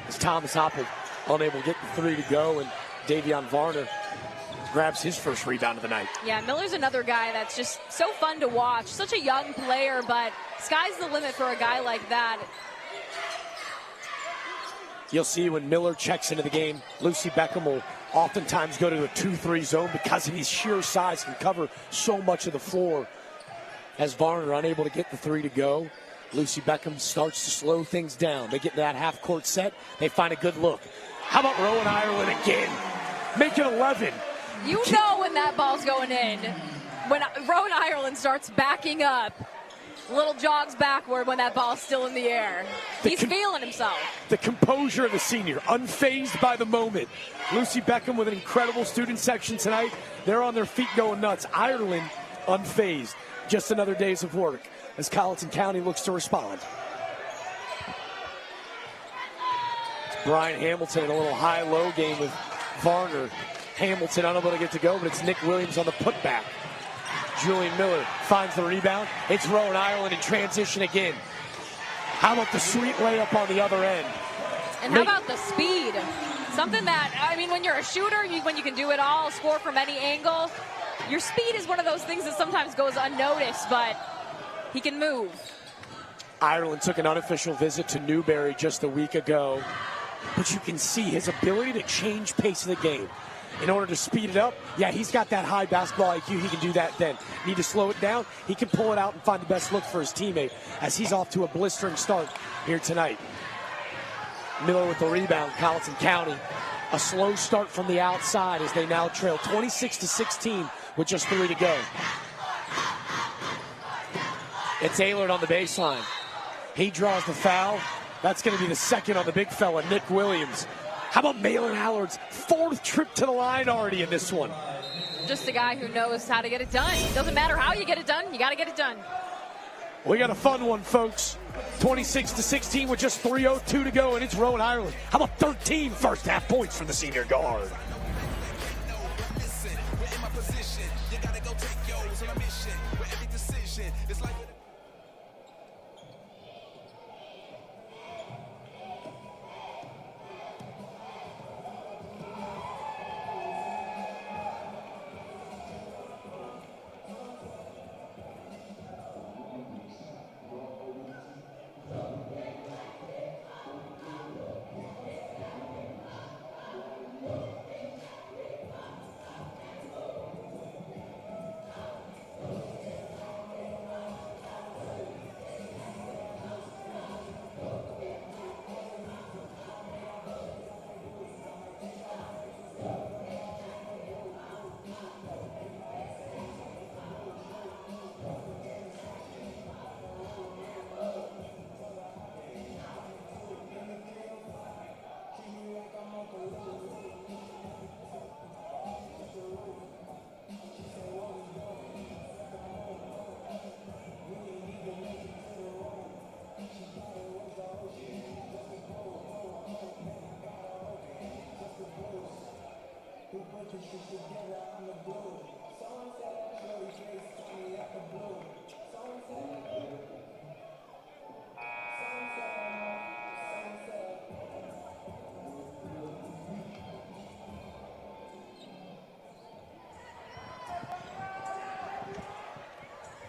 As Thomas Hopper unable to get the three to go, and Davion Varner grabs his first rebound of the night. Yeah, Miller's another guy that's just so fun to watch. Such a young player, but sky's the limit for a guy like that. You'll see when Miller checks into the game, Lucy Beckham will oftentimes go to a 2-3 zone because of his sheer size, can cover so much of the floor. As Varner unable to get the three to go, Lucy Beckham starts to slow things down. They get that half-court set. They find a good look. How about Rowan Ireland again? Make it 11. You know when that ball's going in. When Rowan Ireland starts backing up, little jogs backward when that ball's still in the air. He's feeling himself. The composure of the senior, unfazed by the moment. Lucy Beckham with an incredible student section tonight. They're on their feet going nuts. Ireland unfazed. Just another day's of work as Colleton County looks to respond. It's Brian Hamilton in a little high-low game with Varner. Hamilton unable to get to go, but it's Nick Williams on the putback. Julian Miller finds the rebound. It's Rowan Ireland in transition again. How about the sweet layup on the other end? And how about the speed? Something that, I mean, when you're a shooter, when you can do it all, score from any angle, your speed is one of those things that sometimes goes unnoticed, but he can move. Ireland took an unofficial visit to Newberry just a week ago, but you can see his ability to change pace of the game. In order to speed it up, yeah, he's got that high basketball IQ. He can do that then. Need to slow it down. He can pull it out and find the best look for his teammate as he's off to a blistering start here tonight. Miller with the rebound, Colleton County. A slow start from the outside as they now trail 26-16 with just 3 to go. It's Aylard on the baseline. He draws the foul. That's going to be the second on the big fella, Nick Williams. How about Malin Allard's 4th trip to the line already in this one? Just a guy who knows how to get it done. Doesn't matter how you get it done, you got to get it done. We got a fun one, folks. 26-16 with just 3:02 to go, and it's Rowan Ireland. How about 13 first half points from the senior guard?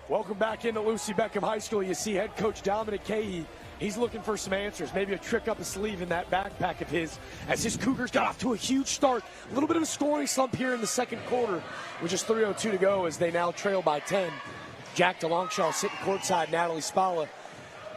Welcome back into Lucy Beckham High School. You see head coach Dominic Cahey. He's looking for some answers, maybe a trick up his sleeve in that backpack of his, as his Cougars got off to a huge start. A little bit of a scoring slump here in the second quarter with just 3:02 to go as they now trail by 10. Jack DeLongchamp sitting courtside, Natalie Spalla.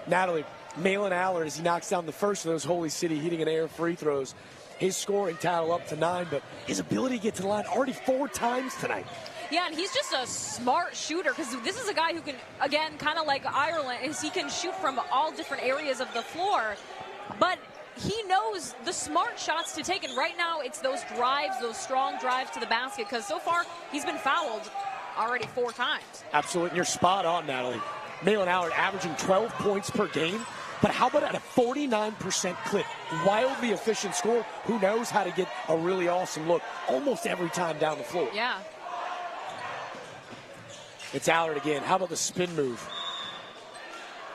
Natalie, Malin Allard as he knocks down the first of those Holy City Heating and Air free throws. His scoring total up to 9, but his ability to get to the line already 4 times tonight. Yeah, and he's just a smart shooter because this is a guy who can, again, kind of like Ireland, is he can shoot from all different areas of the floor. But he knows the smart shots to take, and right now it's those drives, those strong drives to the basket, because so far he's been fouled already 4 times. Absolutely, and you're spot on, Natalie. Malin Howard averaging 12 points per game, but how about at a 49% clip? Wildly efficient score. Who knows how to get a really awesome look almost every time down the floor. Yeah. It's Allard again. How about the spin move?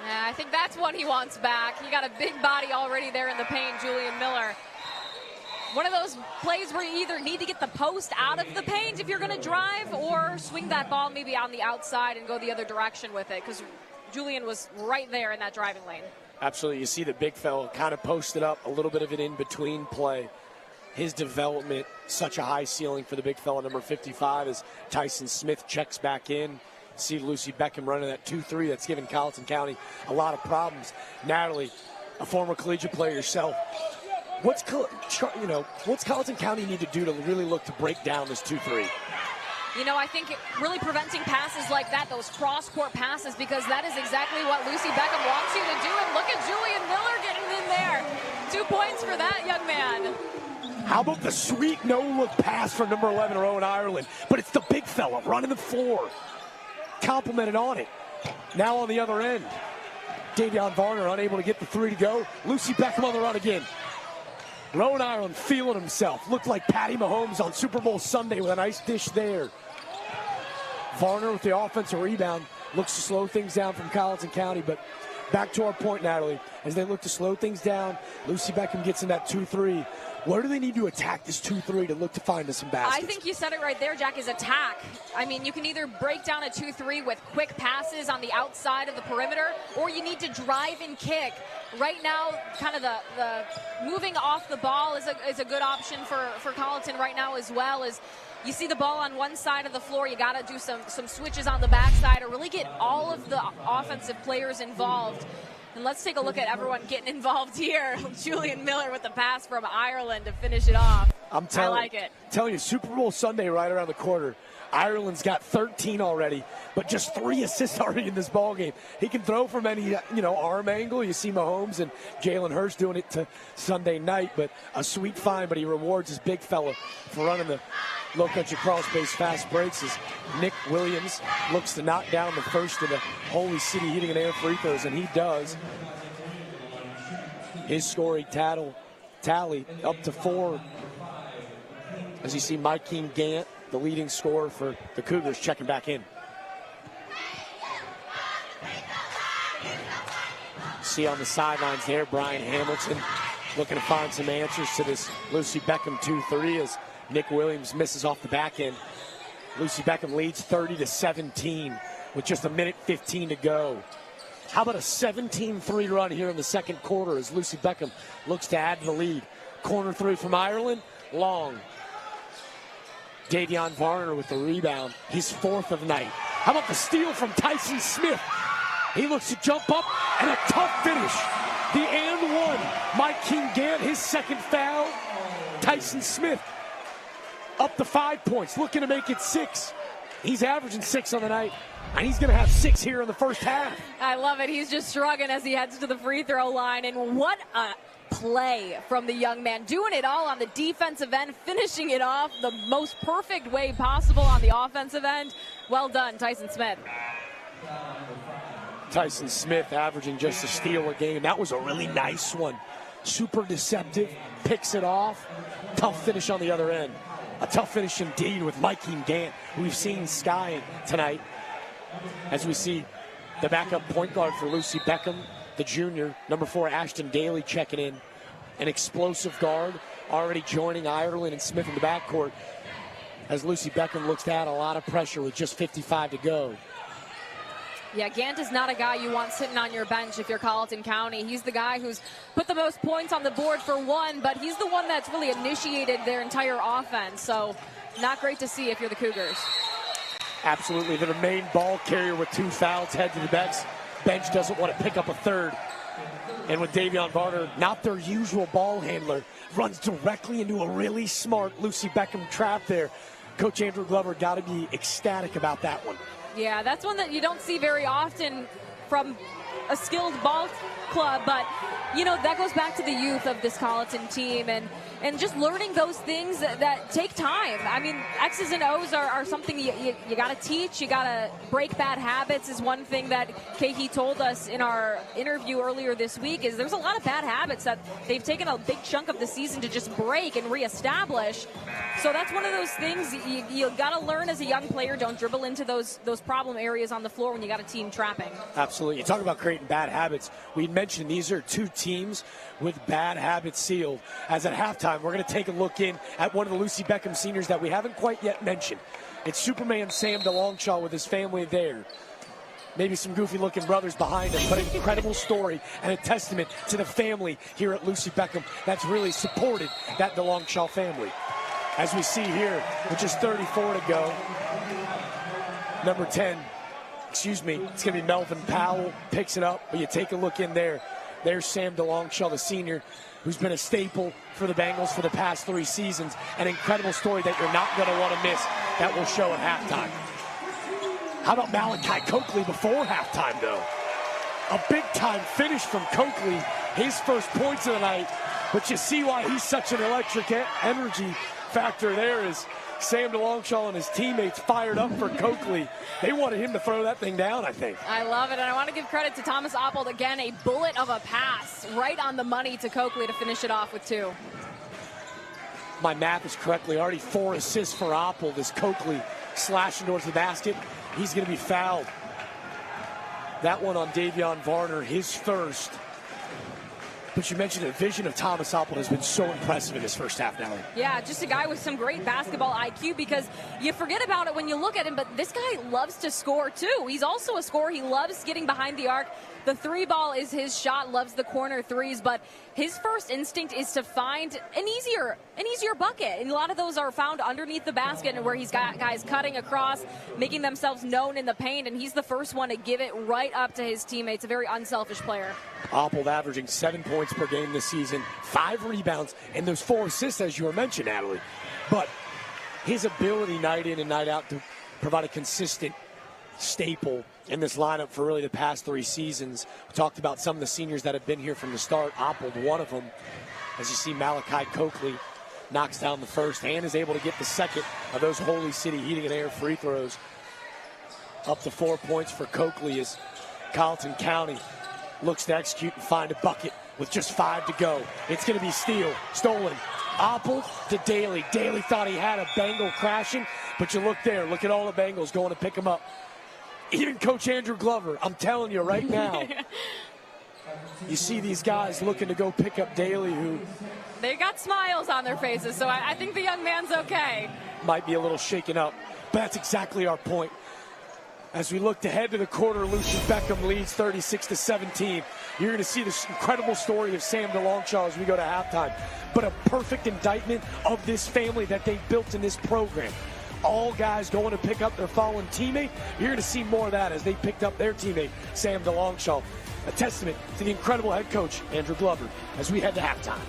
Yeah, I think that's one he wants back. He got a big body already there in the paint, Julian Miller. One of those plays where you either need to get the post out of the paint if you're going to drive, or swing that ball maybe on the outside and go the other direction with it, because Julian was right there in that driving lane. Absolutely. You see the big fella kind of posted up, a little bit of an in-between play. His development, such a high ceiling for the big fella, number 55, as Tyson Smith checks back in. See Lucy Beckham running that 2-3 that's given Colleton County a lot of problems. Natalie, a former collegiate player yourself, what's Colleton County need to do to really look to break down this 2-3? You know, I think really preventing passes like that, those cross-court passes, because that is exactly what Lucy Beckham wants you to do. And look at Julian Miller getting in there. 2 points for that young man. How about the sweet no-look pass from number 11, Rowan Ireland? But it's the big fella running the floor. Complimented on it. Now on the other end, Davion Varner unable to get the 3 to go. Lucy Beckham on the run again. Rowan Ireland feeling himself. Looked like Patty Mahomes on Super Bowl Sunday with a nice dish there. Varner with the offensive rebound. Looks to slow things down from Colleton County, but back to our point, Natalie. As they look to slow things down, Lucy Beckham gets in that 2-3. Where do they need to attack this 2-3 to look to find us some baskets? I think you said it right there, Jack, is attack. I mean, you can either break down a 2-3 with quick passes on the outside of the perimeter, or you need to drive and kick. Right now, kind of the moving off the ball is a good option for Colleton right now as well. As you see the ball on one side of the floor, you got to do some switches on the backside to really get all of the offensive players involved. And let's take a look at everyone getting involved here. Julian Miller with the pass from Ireland to finish it off. I like it. Telling you, Super Bowl Sunday right around the corner. Ireland's got 13 already, but just 3 assists already in this ball game. He can throw from any arm angle. You see Mahomes and Jalen Hurst doing it to Sunday night, but a sweet find. But he rewards his big fella for running the low country crawl space fast breaks as Nick Williams looks to knock down the first of the Holy City Heating and Air free throws, and he does. His scoring tally up to 4. As you see Mike King Gant, the leading scorer for the Cougars, checking back in. See on the sidelines there, Brian Hamilton looking to find some answers to this Lucy Beckham 2-3 as Nick Williams misses off the back end. Lucy Beckham leads 30-17 with just 1:15 to go. How about a 17-3 run here in the second quarter as Lucy Beckham looks to add to the lead. Corner 3 from Ireland, long. Davion Varner with the rebound, his 4th of the night. How about the steal from Tyson Smith? He looks to jump up, and a tough finish. The and one. Mike King Gant, his 2nd foul. Tyson Smith up to 5 points, looking to make it 6. He's averaging 6 on the night, and he's going to have 6 here in the first half. I love it. He's just shrugging as he heads to the free throw line, and what a play from the young man, doing it all on the defensive end, finishing it off the most perfect way possible on the offensive end. Well done, Tyson Smith. Tyson Smith averaging just a steal a game. That was a really nice one. Super deceptive, picks it off. Tough finish on the other end. A tough finish indeed with Mike King Gant, who we've seen skying tonight. As we see the backup point guard for Lucy Beckham, the junior, number 4, Ashton Daly checking in. An explosive guard, already joining Ireland and Smith in the backcourt as Lucy Beckham looks to add a lot of pressure with just 55 to go. Yeah, Gant is not a guy you want sitting on your bench if you're Colleton County. He's the guy who's put the most points on the board for one, but he's the one that's really initiated their entire offense. So not great to see if you're the Cougars. Absolutely. The main ball carrier with 2 fouls head to the bench doesn't want to pick up a 3rd. And with Davion Varner, not their usual ball handler, runs directly into a really smart Lucy Beckham trap there. Coach Andrew Glover got to be ecstatic about that one. Yeah, that's one that you don't see very often from a skilled ball club, but You know, that goes back to the youth of this Colleton team and just learning those things that take time. I mean, X's and O's are something you got to teach. You got to break bad habits is one thing that Kehi told us in our interview earlier this week is there's a lot of bad habits that they've taken a big chunk of the season to just break and reestablish. So that's one of those things you got to learn as a young player. Don't dribble into those problem areas on the floor when you got a team trapping. Absolutely. You talk about creating bad habits. We mentioned these are two teams with bad habits sealed. As at halftime, we're going to take a look in at one of the Lucy Beckham seniors that we haven't quite yet mentioned. It's Superman Sam DeLongchamp with his family there. Maybe some goofy-looking brothers behind him, but an incredible story and a testament to the family here at Lucy Beckham that's really supported that DeLongchamp family. As we see here, with just 34 to go, number 10, it's going to be Melvin Powell, picks it up, but you take a look in there. There's Sam DeLongchamp, the senior, who's been a staple for the Bengals for the past 3 seasons. An incredible story that you're not going to want to miss that will show at halftime. How about Malachi Coakley before halftime, though? A big-time finish from Coakley, his first points of the night. But you see why he's such an electric energy factor there is Sam DeLongchamp and his teammates fired up for Coakley. They wanted him to throw that thing down, I think. I love it, and I want to give credit to Thomas Oppold. Again, a bullet of a pass right on the money to Coakley to finish it off with 2. My math is correctly already 4 assists for Oppold as Coakley slashing towards the basket. He's going to be fouled. That one on Davion Varner, his first. But you mentioned the vision of Thomas Oppold has been so impressive in this first half now. Yeah, just a guy with some great basketball IQ because you forget about it when you look at him, but this guy loves to score too. He's also a scorer. He loves getting behind the arc. The 3-ball is his shot, loves the corner threes, but his first instinct is to find an easier bucket. And a lot of those are found underneath the basket and where he's got guys cutting across, making themselves known in the paint, and he's the first one to give it right up to his teammates. A very unselfish player. Oppold averaging 7 points per game this season, 5 rebounds, and those 4 assists, as you were mentioned, Natalie. But his ability night in and night out to provide a consistent staple in this lineup for really the past 3 seasons. We talked about some of the seniors that have been here from the start. Oppold, one of them. As you see, Malachi Coakley knocks down the first and is able to get the second of those Holy City Heating and Air free throws. Up to 4 points for Coakley as Colleton County looks to execute and find a bucket with just 5 to go. It's going to be stolen. Oppold to Daly. Daly thought he had a Bengal crashing, but you look there. Look at all the Bengals going to pick him up. Even Coach Andrew Glover, I'm telling you right now, you see these guys looking to go pick up Daly, who they got smiles on their faces, so I think the young man's okay. Might be a little shaken up, but that's exactly our point. As we look ahead to the quarter, Lucy Beckham leads 36-17. You're going to see this incredible story of Sam DeLongchamp as we go to halftime, but a perfect indictment of this family that they've built in this program. All guys going to pick up their fallen teammate. You're going to see more of that as they picked up their teammate, Sam DeLongchamp. A testament to the incredible head coach, Andrew Glover, as we head to halftime.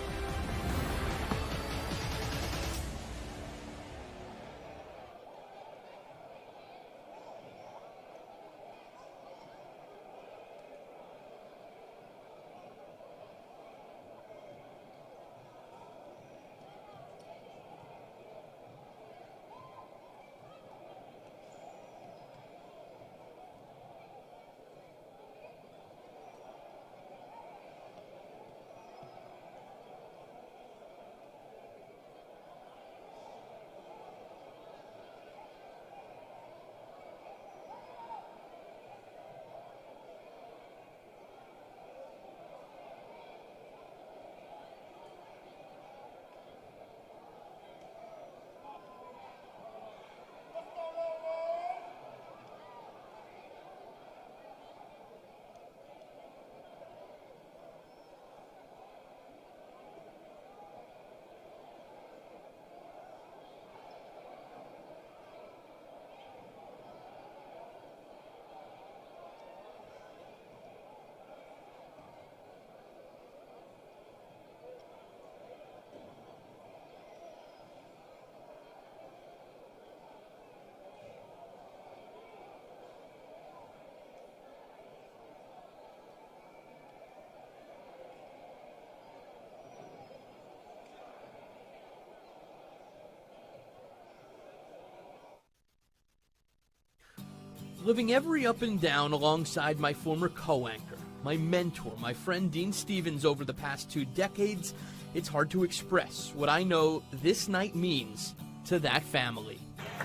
Living every up and down alongside my former co-anchor, my mentor, my friend Dean Stevens over the past 2 decades, it's hard to express what I know this night means to that family.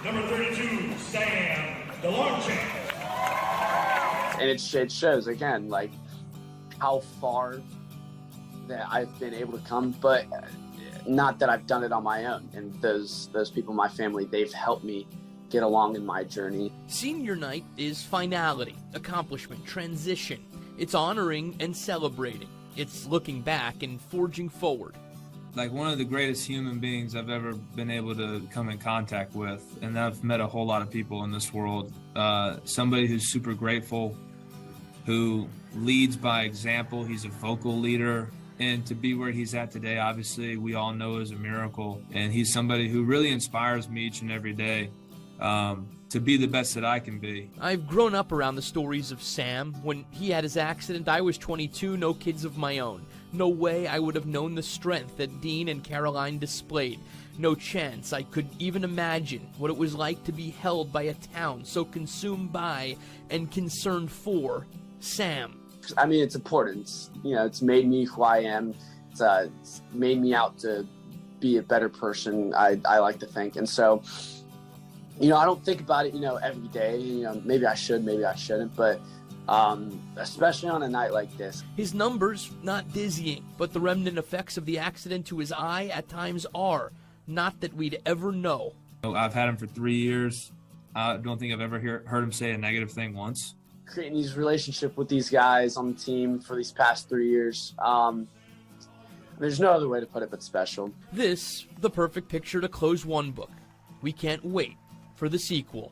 Number 32, Sam DeLonge. And it shows, again, like, how far that I've been able to come, but not that I've done it on my own. And those people in my family, they've helped me get along in my journey. Senior night is finality, accomplishment, transition. It's honoring and celebrating. It's looking back and forging forward. Like one of the greatest human beings I've ever been able to come in contact with, and I've met a whole lot of people in this world. Somebody who's super grateful, who leads by example. He's a vocal leader, and to be where he's at today, obviously we all know is a miracle. And he's somebody who really inspires me each and every day to be the best that I can be. I've grown up around the stories of Sam. When he had his accident, I was 22, no kids of my own. No way I would have known the strength that Dean and Caroline displayed. No chance I could even imagine what it was like to be held by a town so consumed by and concerned for Sam. I mean, it's important. It's made me who I am. It's made me out to be a better person, I like to think. And so, I don't think about it, every day. Maybe I should, maybe I shouldn't, but especially on a night like this. His numbers, not dizzying, but the remnant effects of the accident to his eye at times are. Not that we'd ever know. I've had him for 3 years. I don't think I've ever heard him say a negative thing once. Creating these relationships with these guys on the team for these past 3 years, there's no other way to put it but special. This, the perfect picture to close one book. We can't wait for the sequel.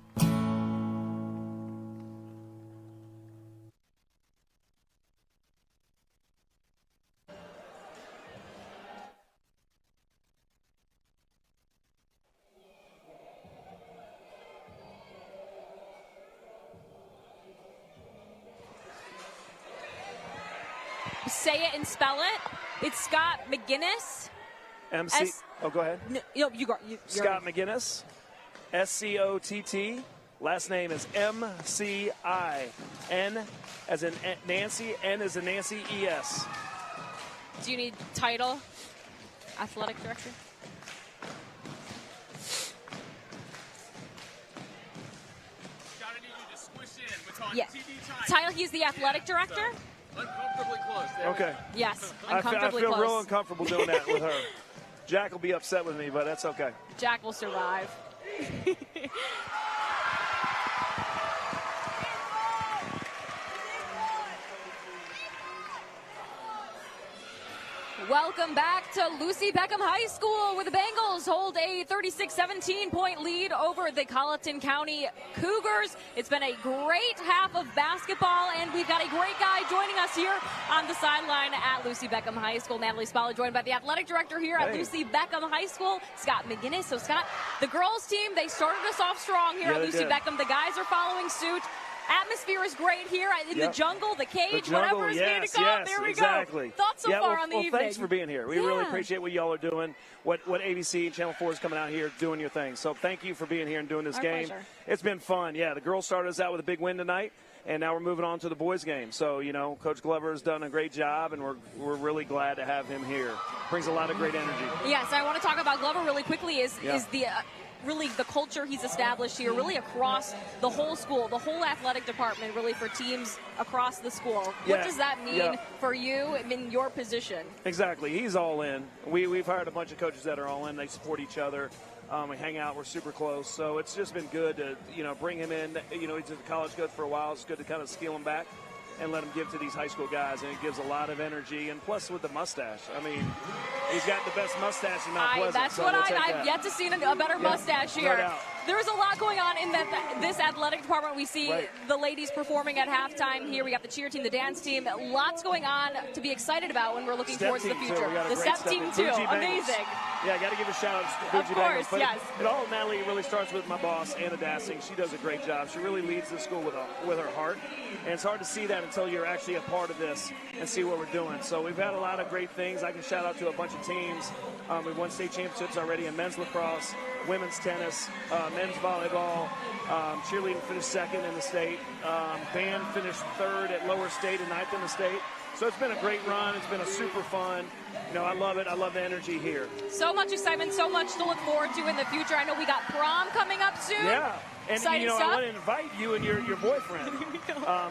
Say it and spell it. It's Scott McGinnis. Go ahead. No, you go. Scott McGinnis. SCOTT. Last name is MCIN, as in Nancy, N as in Nancy, ES. Do you need title? Athletic director? Yes. Title, he's the athletic director? Uncomfortably close. Okay. Yes, I uncomfortably feel close. real uncomfortable doing that with her. Jack will be upset with me, but that's okay. Jack will survive. Welcome back to Lucy Beckham High School, where the Bengals hold a 36-17-point lead over the Colleton County Cougars. It's been a great half of basketball, and we've got a great guy joining us here on the sideline at Lucy Beckham High School. Natalie Spalla joined by the athletic director here at Lucy Beckham High School, Scott McGinnis. So, Scott, the girls team, they started us off strong here at Lucy Beckham. The guys are following suit. Atmosphere is great here in the jungle, the cage, whatever is needed to come. There we go. Thoughts so far on the evening? Thanks for being here. We really appreciate what y'all are doing, what ABC and Channel 4 is coming out here doing your thing. So thank you for being here and doing this game. Pleasure. It's been fun. Yeah, the girls started us out with a big win tonight, and now we're moving on to the boys game. So, Coach Glover has done a great job, and we're really glad to have him here. Brings a lot of great energy. Yes, I want to talk about Glover really quickly. Is the really the culture he's established here, really across the whole school, the whole athletic department, really for teams across the school. What does that mean for you in your position? Exactly. He's all in. We've hired a bunch of coaches that are all in. They support each other. We hang out. We're super close. So it's just been good to, bring him in. He's a college coach for a while. It's good to kind of scale him back and let him give to these high school guys, and it gives a lot of energy. And plus with the mustache, I mean, he's got the best mustache in Mount Pleasant. That's what I've yet to see a better mustache here. No, there's a lot going on in this athletic department. We see the ladies performing at halftime here. We got the cheer team, the dance team. Lots going on to be excited about when we're looking towards the future. The step team too. Amazing. Yeah, I got to give a shout out to Bougie Bengals. But it all, Natalie, really starts with my boss, Anna Dassing. She does a great job. She really leads the school with her heart. And it's hard to see that until you're actually a part of this and see what we're doing. So we've had a lot of great things. I can shout out to a bunch of teams. We've won state championships already in men's lacrosse. women's tennis, men's volleyball. Cheerleading finished second in the state. Band finished third at lower state and ninth in the state. So it's been a great run. It's been a super fun. I love it. I love the energy here. So much excitement, so much to look forward to in the future. I know we got prom coming up soon. Yeah. And, exciting stuff. I want to invite you and your boyfriend.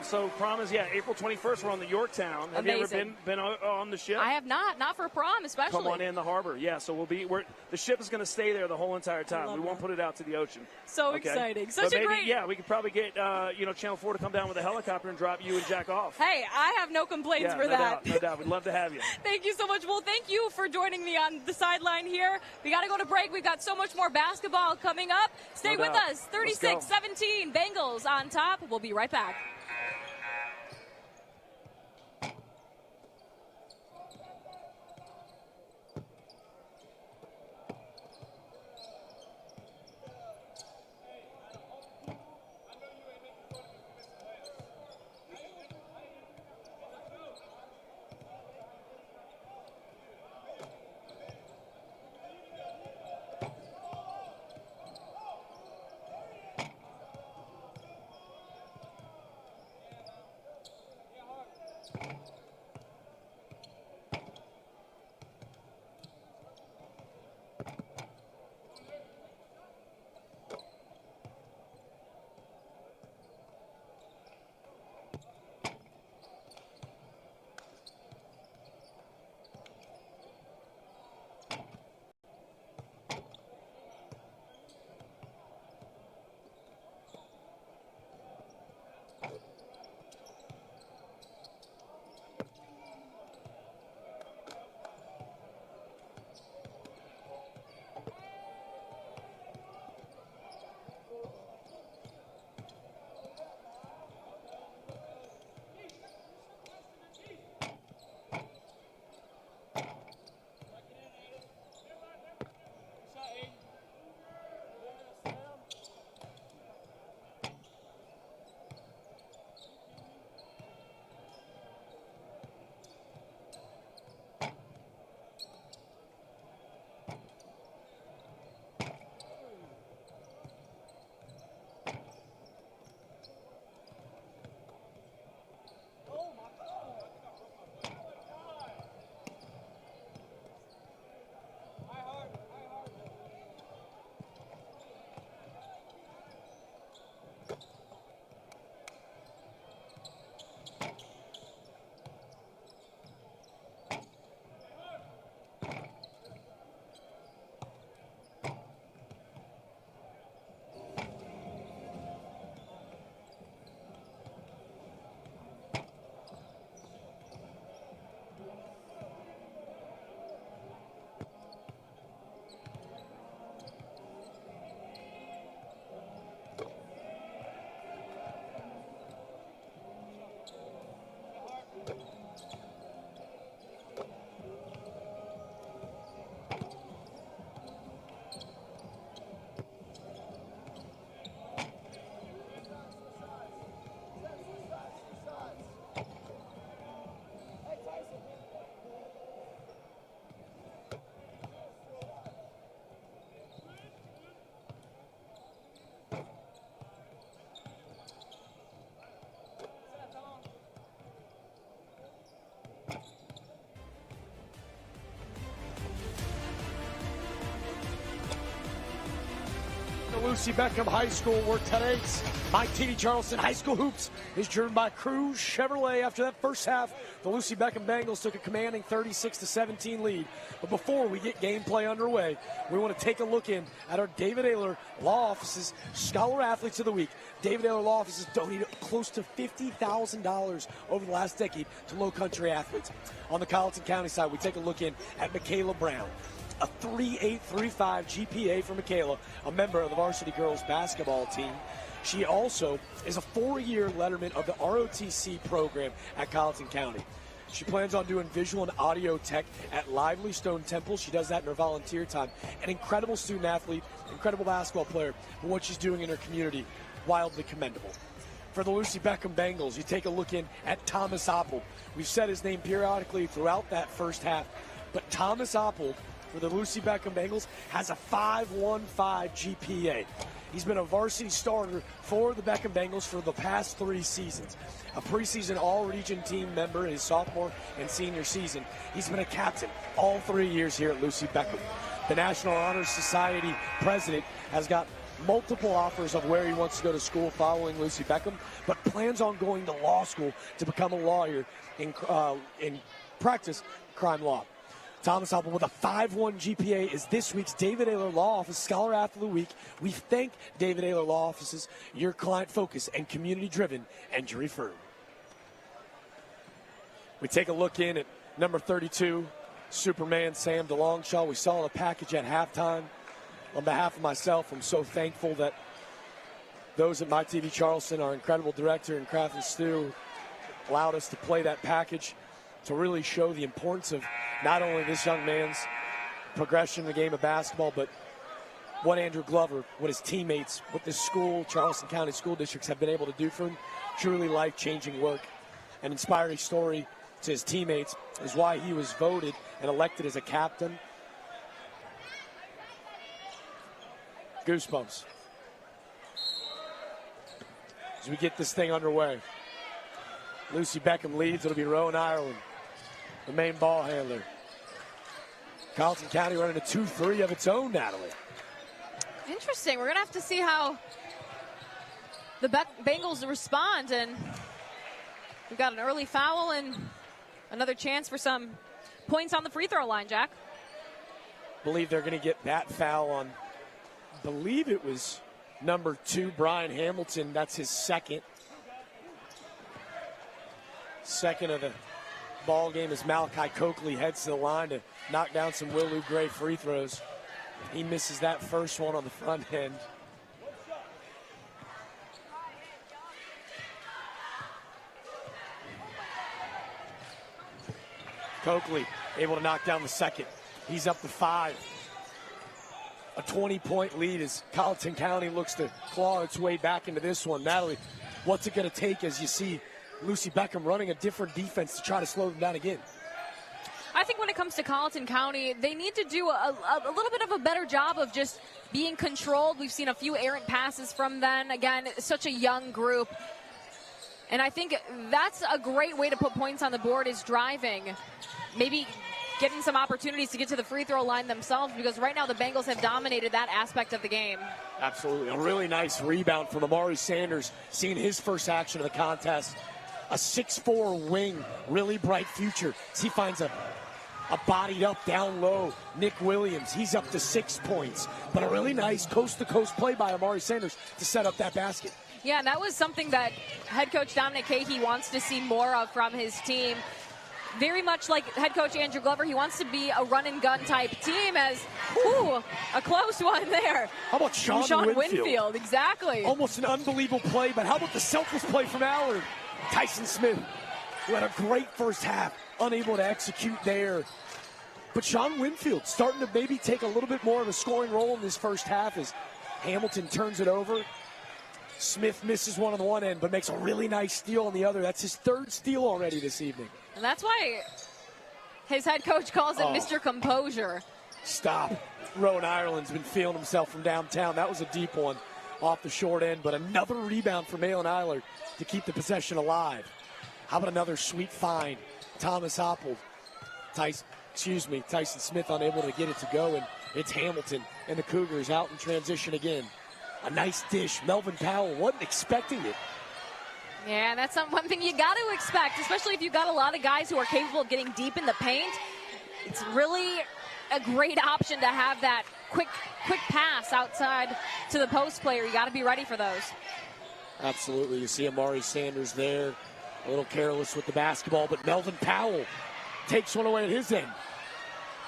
So prom is, April 21st. We're on the Yorktown. Have Amazing. you ever been on the ship? I have not for prom especially. Come on in the harbor. Yeah, so the ship is going to stay there the whole entire time. We won't put it out to the ocean. So exciting. Such a great. Yeah, we could probably get, Channel 4 to come down with a helicopter and drop you and Jack off. Hey, I have no complaints for that. No doubt. We'd love to have you. Thank you so much. Well, thank you for joining me on the sideline here. We got to go to break. We've got so much more basketball coming up. Stay with us. 36-17, Bengals on top. We'll be right back. Lucy Beckham High School, where today's My TV Charleston High School Hoops is driven by Cruz Chevrolet. After that first half, the Lucy Beckham Bengals took a commanding 36-17 lead. But before we get gameplay underway, we want to take a look in at our David Ayler Law Office's Scholar Athletes of the Week. David Ayler Law Office has donated close to $50,000 over the last decade to low country athletes. On the Colleton County side, we take a look in at Michaela Brown. A 3.835 GPA for Michaela, a member of the varsity girls basketball team. She also is a 4-year letterman of the ROTC program at Colleton County. She plans on doing visual and audio tech at Lively Stone Temple. She does that in her volunteer time. An incredible student athlete, incredible basketball player, and what she's doing in her community, wildly commendable. For the Lucy Beckham Bengals, you take a look in at Thomas Oppel. We've said his name periodically throughout that first half, but Thomas Oppel for the Lucy Beckham Bengals, has a 5.15 GPA. He's been a varsity starter for the Beckham Bengals for the past 3 seasons. A preseason all-region team member his sophomore and senior season. He's been a captain all 3 years here at Lucy Beckham. The National Honor Society president has got multiple offers of where he wants to go to school following Lucy Beckham, but plans on going to law school to become a lawyer in practice crime law. Thomas Hoppel with a 5.1 GPA is this week's David Ayler Law Office Scholar Athlete of the Week. We thank David Ayler Law Offices, your client-focused and community-driven injury firm. We take a look in at number 32, Superman Sam DeLongshaw. We saw the package at halftime. On behalf of myself, I'm so thankful that those at My TV Charleston, our incredible director and Kraft and Stu, allowed us to play that package to really show the importance of not only this young man's progression in the game of basketball, but what Andrew Glover, what his teammates, what this school, Charleston County School Districts have been able to do for him. Truly life-changing work. An inspiring story to his teammates is why he was voted and elected as a captain. Goosebumps as we get this thing underway. Lucy Beckham leads. It'll be Rowan Ireland, the main ball handler. Colleton County running a 2-3 of its own, Natalie. Interesting. We're going to have to see how the Bengals respond. And we've got an early foul and another chance for some points on the free throw line, Jack. Believe they're going to get that foul on, believe it was number 2, Brian Hamilton. That's his second. Second of the ball game as Malachi Coakley heads to the line to knock down some Will Lou Gray free throws. He misses that first one on the front end. Coakley able to knock down the second. He's up to 5. A 20-point lead as Colleton County looks to claw its way back into this one. Natalie, what's it going to take as you see Lucy Beckham running a different defense to try to slow them down again? I think when it comes to Colleton County, they need to do a little bit of a better job of just being controlled. We've seen a few errant passes from them. Again, such a young group. And I think that's a great way to put points on the board is driving. Maybe getting some opportunities to get to the free throw line themselves, because right now the Bengals have dominated that aspect of the game. Absolutely. A really nice rebound from Amari Sanders, seeing his first action of the contest. A 6'4" wing, really bright future. He finds a bodied up down low Nick Williams. He's up to 6 points. But a really nice coast-to-coast play by Amari Sanders to set up that basket. Yeah, and that was something that head coach Dominic Cahey wants to see more of from his team. Very much like head coach Andrew Glover, he wants to be a run-and-gun type team as, a close one there. How about Sean Winfield? Exactly. Almost an unbelievable play, but how about the selfless play from Allard? Tyson Smith, who had a great first half, unable to execute there. But Sean Winfield starting to maybe take a little bit more of a scoring role in this first half as Hamilton turns it over. Smith misses one on the one end, but makes a really nice steal on the other. That's his 3rd steal already this evening. And that's why his head coach calls it Mr. Composure. Stop. Rowan Ireland's been feeling himself from downtown. That was a deep one off the short end, but another rebound for Malin Eiler to keep the possession alive. How about another sweet find? Thomas Hoppel. Tyson Smith unable to get it to go, and it's Hamilton and the Cougars out in transition again. A nice dish. Melvin Powell wasn't expecting it. Yeah, that's one thing you got to expect, especially if you've got a lot of guys who are capable of getting deep in the paint. It's really a great option to have that quick pass outside to the post player. You got to be ready for those. Absolutely. You see Amari Sanders there, a little careless with the basketball, but Melvin Powell takes one away at his end.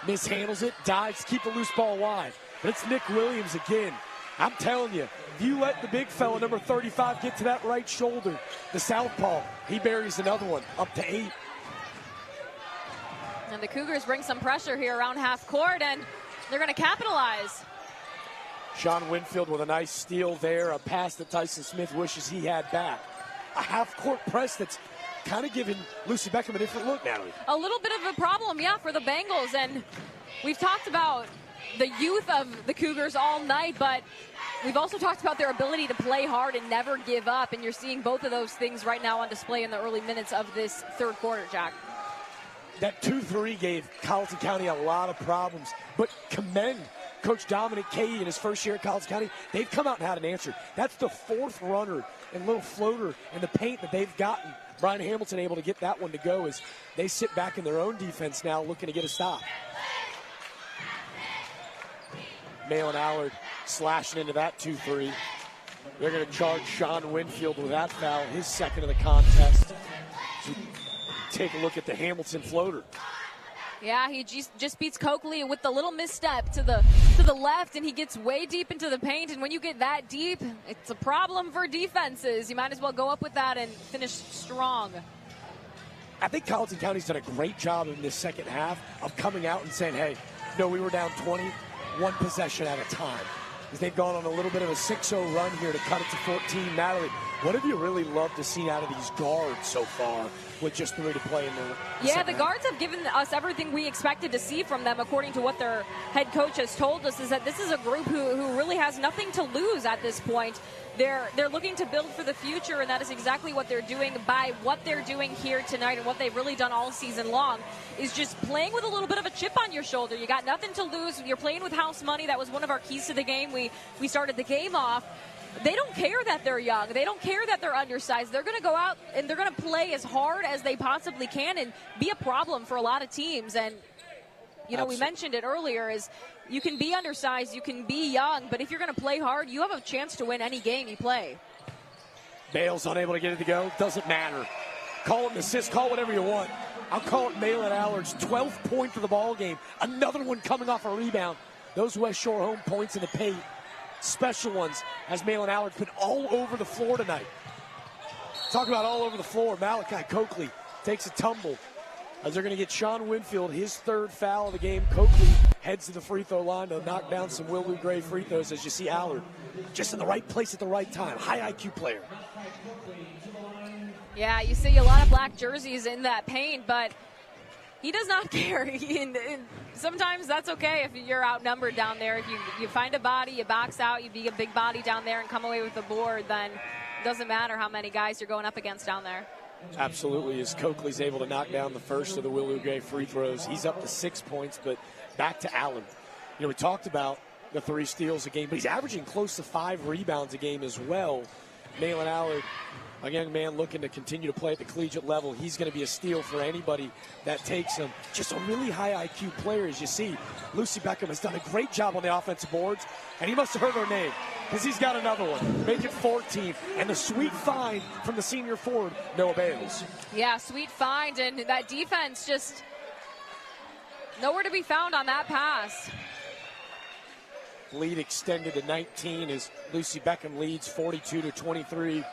Mishandles it, dives, keep the loose ball alive. But it's Nick Williams again. I'm telling you, if you let the big fella, number 35, get to that right shoulder, the southpaw, he buries another one, up to 8. And the Cougars bring some pressure here around half court, and they're going to capitalize. Sean Winfield with a nice steal there, a pass that Tyson Smith wishes he had back. A half-court press that's kind of giving Lucy Beckham a different look, Natalie. A little bit of a problem, yeah, for the Bengals, and We've talked about the youth of the Cougars all night, but we've also talked about their ability to play hard and never give up, and you're seeing both of those things right now on display in the early minutes of this third quarter, Jack. That 2-3 gave Colleton County a lot of problems, but commend Coach Dominic Cady in his first year at Colleton County. They've come out and had an answer. That's the fourth runner and little floater in the paint that they've gotten. Brian Hamilton able to get that one to go as they sit back in their own defense now looking to get a stop. Malin Allard slashing into that 2-3. They're going to charge Sean Winfield with that foul, his second of the contest. So take a look at the Hamilton floater. Yeah, he just beats Coakley with the little misstep to the left, and he gets way deep into the paint. And when you get that deep, it's a problem for defenses. You might as well go up with that and finish strong. I think Colleton County's done a great job in this second half of coming out and saying, hey, no, we were down 20, one possession at a time. Because they've gone on a little bit of a 6-0 run here to cut it to 14. Natalie, what have you really loved to see out of these guards so far with just 3 to play in the Yeah, the guards have given us everything we expected to see from them, according to what their head coach has told us, is that this is a group who really has nothing to lose at this point. They're looking to build for the future, and that is exactly what they're doing by what they're doing here tonight, and what they've really done all season long is just playing with a little bit of a chip on your shoulder. You got nothing to lose. You're playing with house money. That was one of our keys to the game. We started the game off. They don't care that they're young. They don't care that they're undersized. They're going to go out and they're going to play as hard as they possibly can and be a problem for a lot of teams. And, you know, we mentioned it earlier, is you can be undersized, you can be young, but if you're going to play hard, you have a chance to win any game you play. Bale's unable to get it to go. Doesn't matter. Call it an assist. Call whatever you want. I'll call it Malin Allard's 12th point of the ball game. Another one coming off a rebound. Those West Shore home points in the paint. Special ones, as Malin Allard's been all over the floor tonight. Talk about all over the floor. Malachi Coakley takes a tumble as they're going to get Sean Winfield his third foul of the game. Coakley heads to the free throw line to knock down some Willow Gray free throws, as you see Allard just in the right place at the right time. High IQ player. Yeah, you see a lot of black jerseys in that paint, but he does not care. And sometimes that's okay if you're outnumbered down there. If you find a body, you box out, you be a big body down there and come away with the board, then it doesn't matter how many guys you're going up against down there. Absolutely, as Coakley's able to knock down the first of the Willow Gray free throws. He's up to 6 points, but back to Allen. You know, we talked about the 3 steals a game, but he's averaging close to 5 rebounds a game as well. Malin Allard, a young man looking to continue to play at the collegiate level. He's going to be a steal for anybody that takes him. Just a really high IQ player, as you see. Lucy Beckham has done a great job on the offensive boards, and he must have heard her name because he's got another one. Make it 14, and the sweet find from the senior forward, Noah Bales. Yeah, sweet find, and that defense just nowhere to be found on that pass. Lead extended to 19 as Lucy Beckham leads 42-23.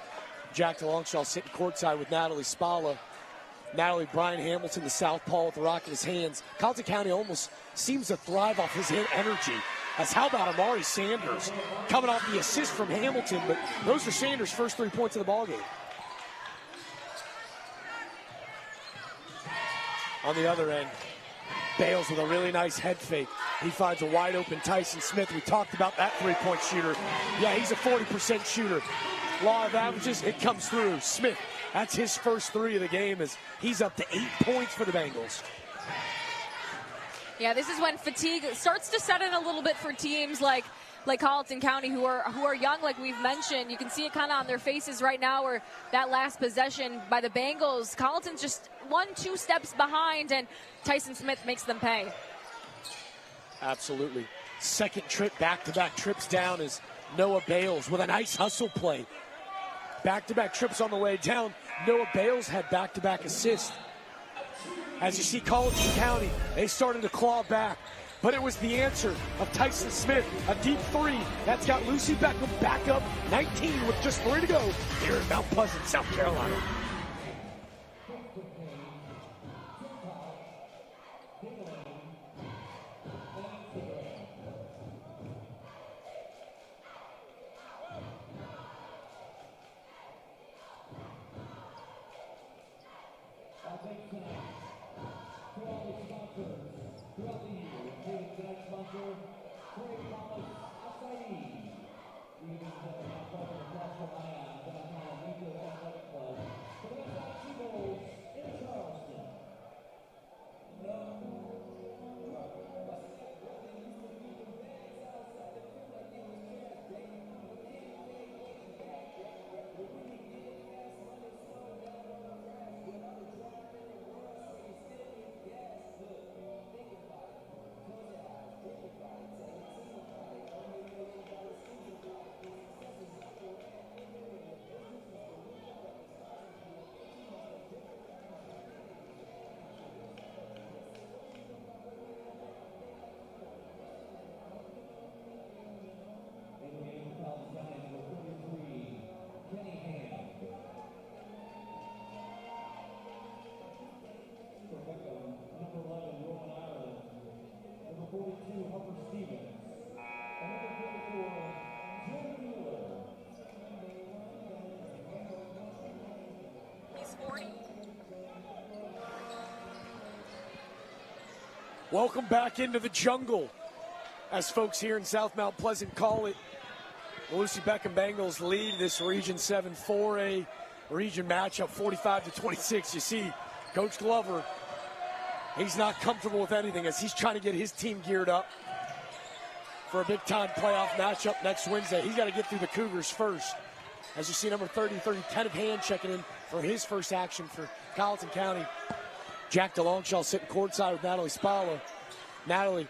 Jack DeLongchamp sitting courtside with Natalie Spalla. Natalie, Brian Hamilton, the southpaw with the rock in his hands. Colleton County almost seems to thrive off his energy. As how about Amari Sanders coming off the assist from Hamilton, but those are Sanders' first 3 points of the ballgame. On the other end, Bales with a really nice head fake. He finds a wide open Tyson Smith. We talked about that 3-point shooter. Yeah, he's a 40% shooter. Law of averages, it comes through. Smith, that's his first 3 of the game as he's up to 8 points for the Bengals. Yeah, this is when fatigue starts to set in a little bit for teams like Colleton County who are young, like we've mentioned. You can see it kind of on their faces right now, where that last possession by the Bengals, Colleton's just 1-2 steps behind, and Tyson Smith makes them pay. Absolutely. Second trip, back-to-back trips down is Noah Bales with a nice hustle play. Back-to-back trips on the way down. Noah Bales had back-to-back assists. As you see, Colleton County, they started to claw back. But it was the answer of Tyson Smith, a deep 3. That's got Lucy Beckham back up 19 with just 3 to go here in Mount Pleasant, South Carolina. Welcome back into the jungle, as folks here in South Mount Pleasant call it. The Lucy Beckham Bengals lead this Region 7 4A region matchup 45-26. You see Coach Glover, he's not comfortable with anything as he's trying to get his team geared up for a big-time playoff matchup next Wednesday. He's got to get through the Cougars first. As you see, number 30, Kenneth Hand checking in for his first action for Colleton County. Jack DeLongshall sitting courtside with Natalie Spalla. Natalie,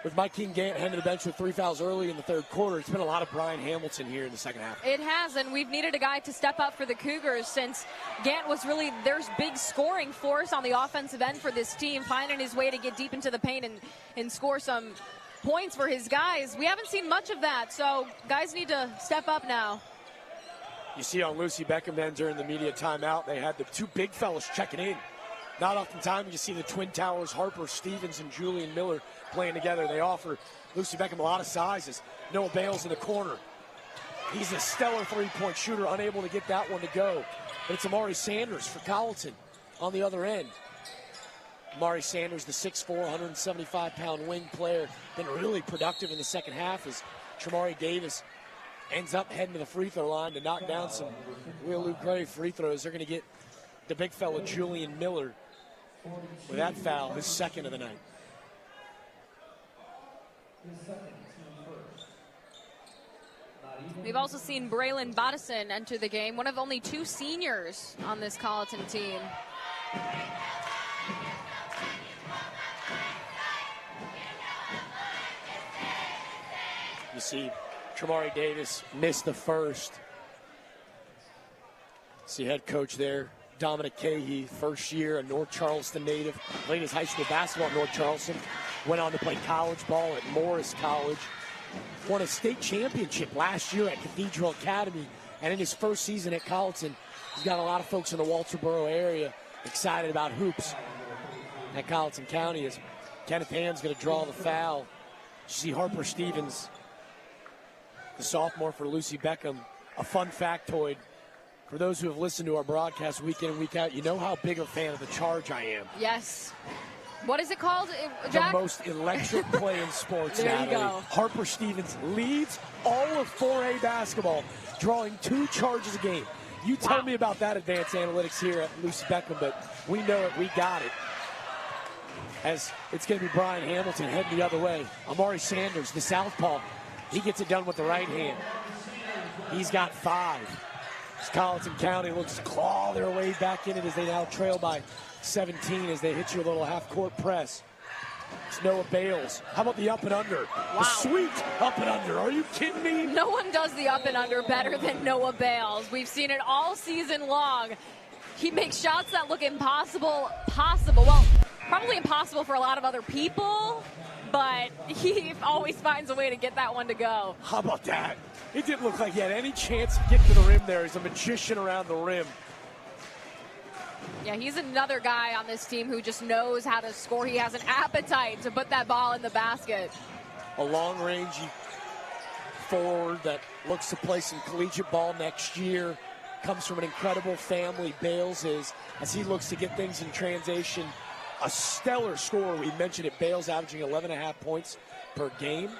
with Mike King-Gant heading to the bench with 3 fouls early in the third quarter. It's been a lot of Brian Hamilton here in the second half. It has, and we've needed a guy to step up for the Cougars since Gant was really their big scoring force on the offensive end for this team, finding his way to get deep into the paint and score some points for his guys. We haven't seen much of that, so guys need to step up now. You see on Lucy Beckham then during the media timeout, they had the 2 big fellas checking in. Not oftentimes you see the Twin Towers, Harper Stevens and Julian Miller playing together. They offer Lucy Beckham a lot of sizes. Noah Bales in the corner. He's a stellar 3-point shooter, unable to get that one to go. But it's Amari Sanders for Colleton on the other end. Amari Sanders, the 6'4", 175-pound wing player, been really productive in the second half as Tremari Davis ends up heading to the free throw line to knock down some real great free throws. They're going to get the big fella Julian Miller with that foul, his second of the night. We've also seen Braylon Bodison enter the game, one of only 2 seniors on this Colleton team. You see Tremari Davis missed the first. See head coach there, Dominic Cahey, first year, a North Charleston native, played his high school basketball at North Charleston, went on to play college ball at Morris College, won a state championship last year at Cathedral Academy, and in his first season at Colleton, he's got a lot of folks in the Walterboro area excited about hoops at Colleton County as Kenneth Hand's going to draw the foul. You see Harper Stevens, the sophomore for Lucy Beckham, a fun factoid. For those who have listened to our broadcast week in and week out, you know how big a fan of the charge I am. Yes. What is it called, Jack? The most electric play in sports, there Natalie. You go. Harper Stevens leads all of 4A basketball, drawing 2 charges a game. You tell me about that advanced analytics here at Lucy Beckham, but we know it, we got it. As it's going to be Brian Hamilton heading the other way. Amari Sanders, the southpaw, he gets it done with the right hand. He's got 5. As Colleton County looks to claw their way back in it as they now trail by 17 as they hit you a little half-court press. It's Noah Bales. How about the up and under? Wow. The sweet up and under. Are you kidding me? No one does the up and under better than Noah Bales. We've seen it all season long. He makes shots that look impossible. Well, probably impossible for a lot of other people, but he always finds a way to get that one to go. How about that? It didn't look like he had any chance to get to the rim there. He's a magician around the rim. Yeah, he's another guy on this team who just knows how to score. He has an appetite to put that ball in the basket. A long-rangey forward that looks to play some collegiate ball next year. Comes from an incredible family, Bales is, as he looks to get things in transition. A stellar scorer. We mentioned it, Bales averaging 11.5 points per game.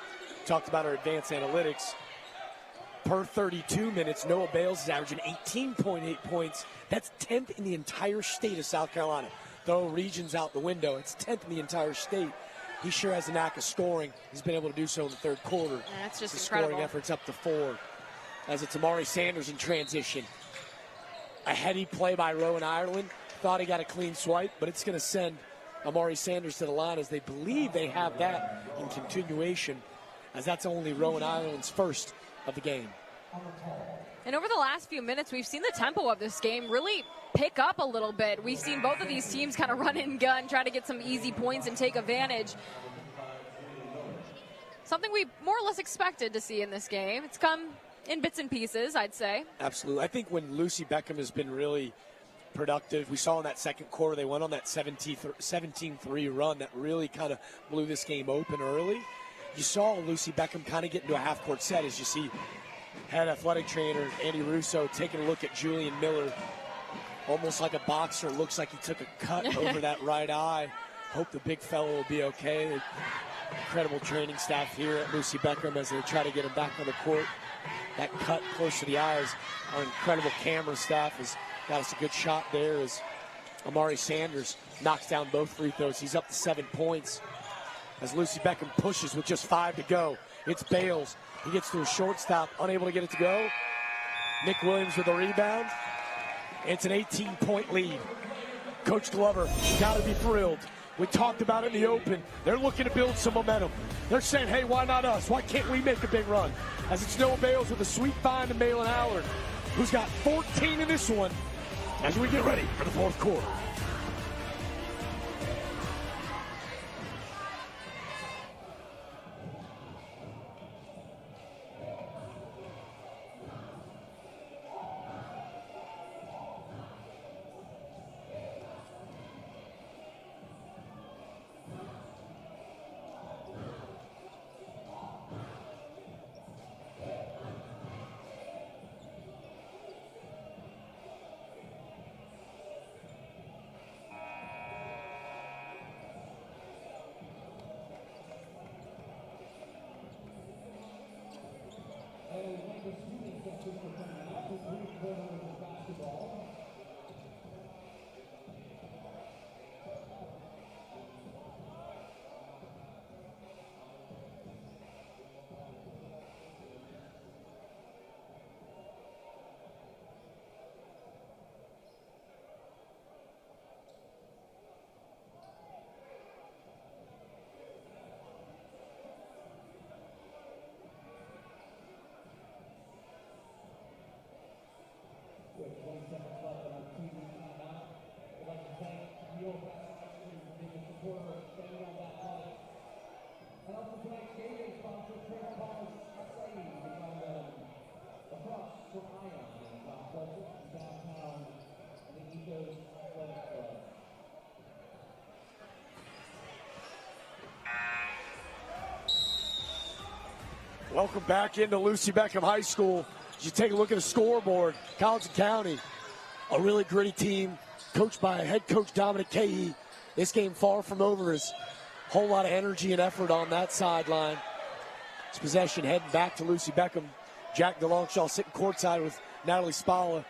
Talked about our advanced analytics. Per 32 minutes, Noah Bales is averaging 18.8 points. That's 10th in the entire state of South Carolina. Throw regions out the window, it's 10th in the entire state. He sure has a knack of scoring. He's been able to do so in the third quarter. Yeah, that's just the incredible. Scoring efforts up to 4. As it's Amari Sanders in transition. A heady play by Rowan Ireland. Thought he got a clean swipe, but it's going to send Amari Sanders to the line as they believe they have that in continuation, as that's only Rowan Ireland's first of the game. And over the last few minutes, we've seen the tempo of this game really pick up a little bit. We've seen both of these teams kind of run and gun, try to get some easy points and take advantage. Something we more or less expected to see in this game. It's come in bits and pieces, I'd say. Absolutely. I think when Lucy Beckham has been really productive, we saw in that second quarter they went on that 17-3 run that really kind of blew this game open early. You saw Lucy Beckham kind of get into a half-court set as you see head athletic trainer Andy Russo taking a look at Julian Miller, almost like a boxer. Looks like he took a cut over that right eye. Hope the big fellow will be okay. Incredible training staff here at Lucy Beckham as they try to get him back on the court. That cut close to the eyes. Our incredible camera staff has got us a good shot there as Amari Sanders knocks down both free throws. He's up to 7 points as Lucy Beckham pushes with just 5 to go. It's Bales. He gets to a shortstop, unable to get it to go. Nick Williams with a rebound. It's an 18-point lead. Coach Glover, got to be thrilled. We talked about it in the open. They're looking to build some momentum. They're saying, hey, why not us? Why can't we make a big run? As it's Noah Bales with a sweet find to Malin Howard, who's got 14 in this one as we get ready for the fourth quarter. Welcome back into Lucy Beckham High School. As you take a look at the scoreboard, Colleton County, a really gritty team, coached by head coach Dominic Cahey. This game far from over. Is a whole lot of energy and effort on that sideline. It's possession heading back to Lucy Beckham. Jack DeLongchamp sitting courtside with Natalie Spalla.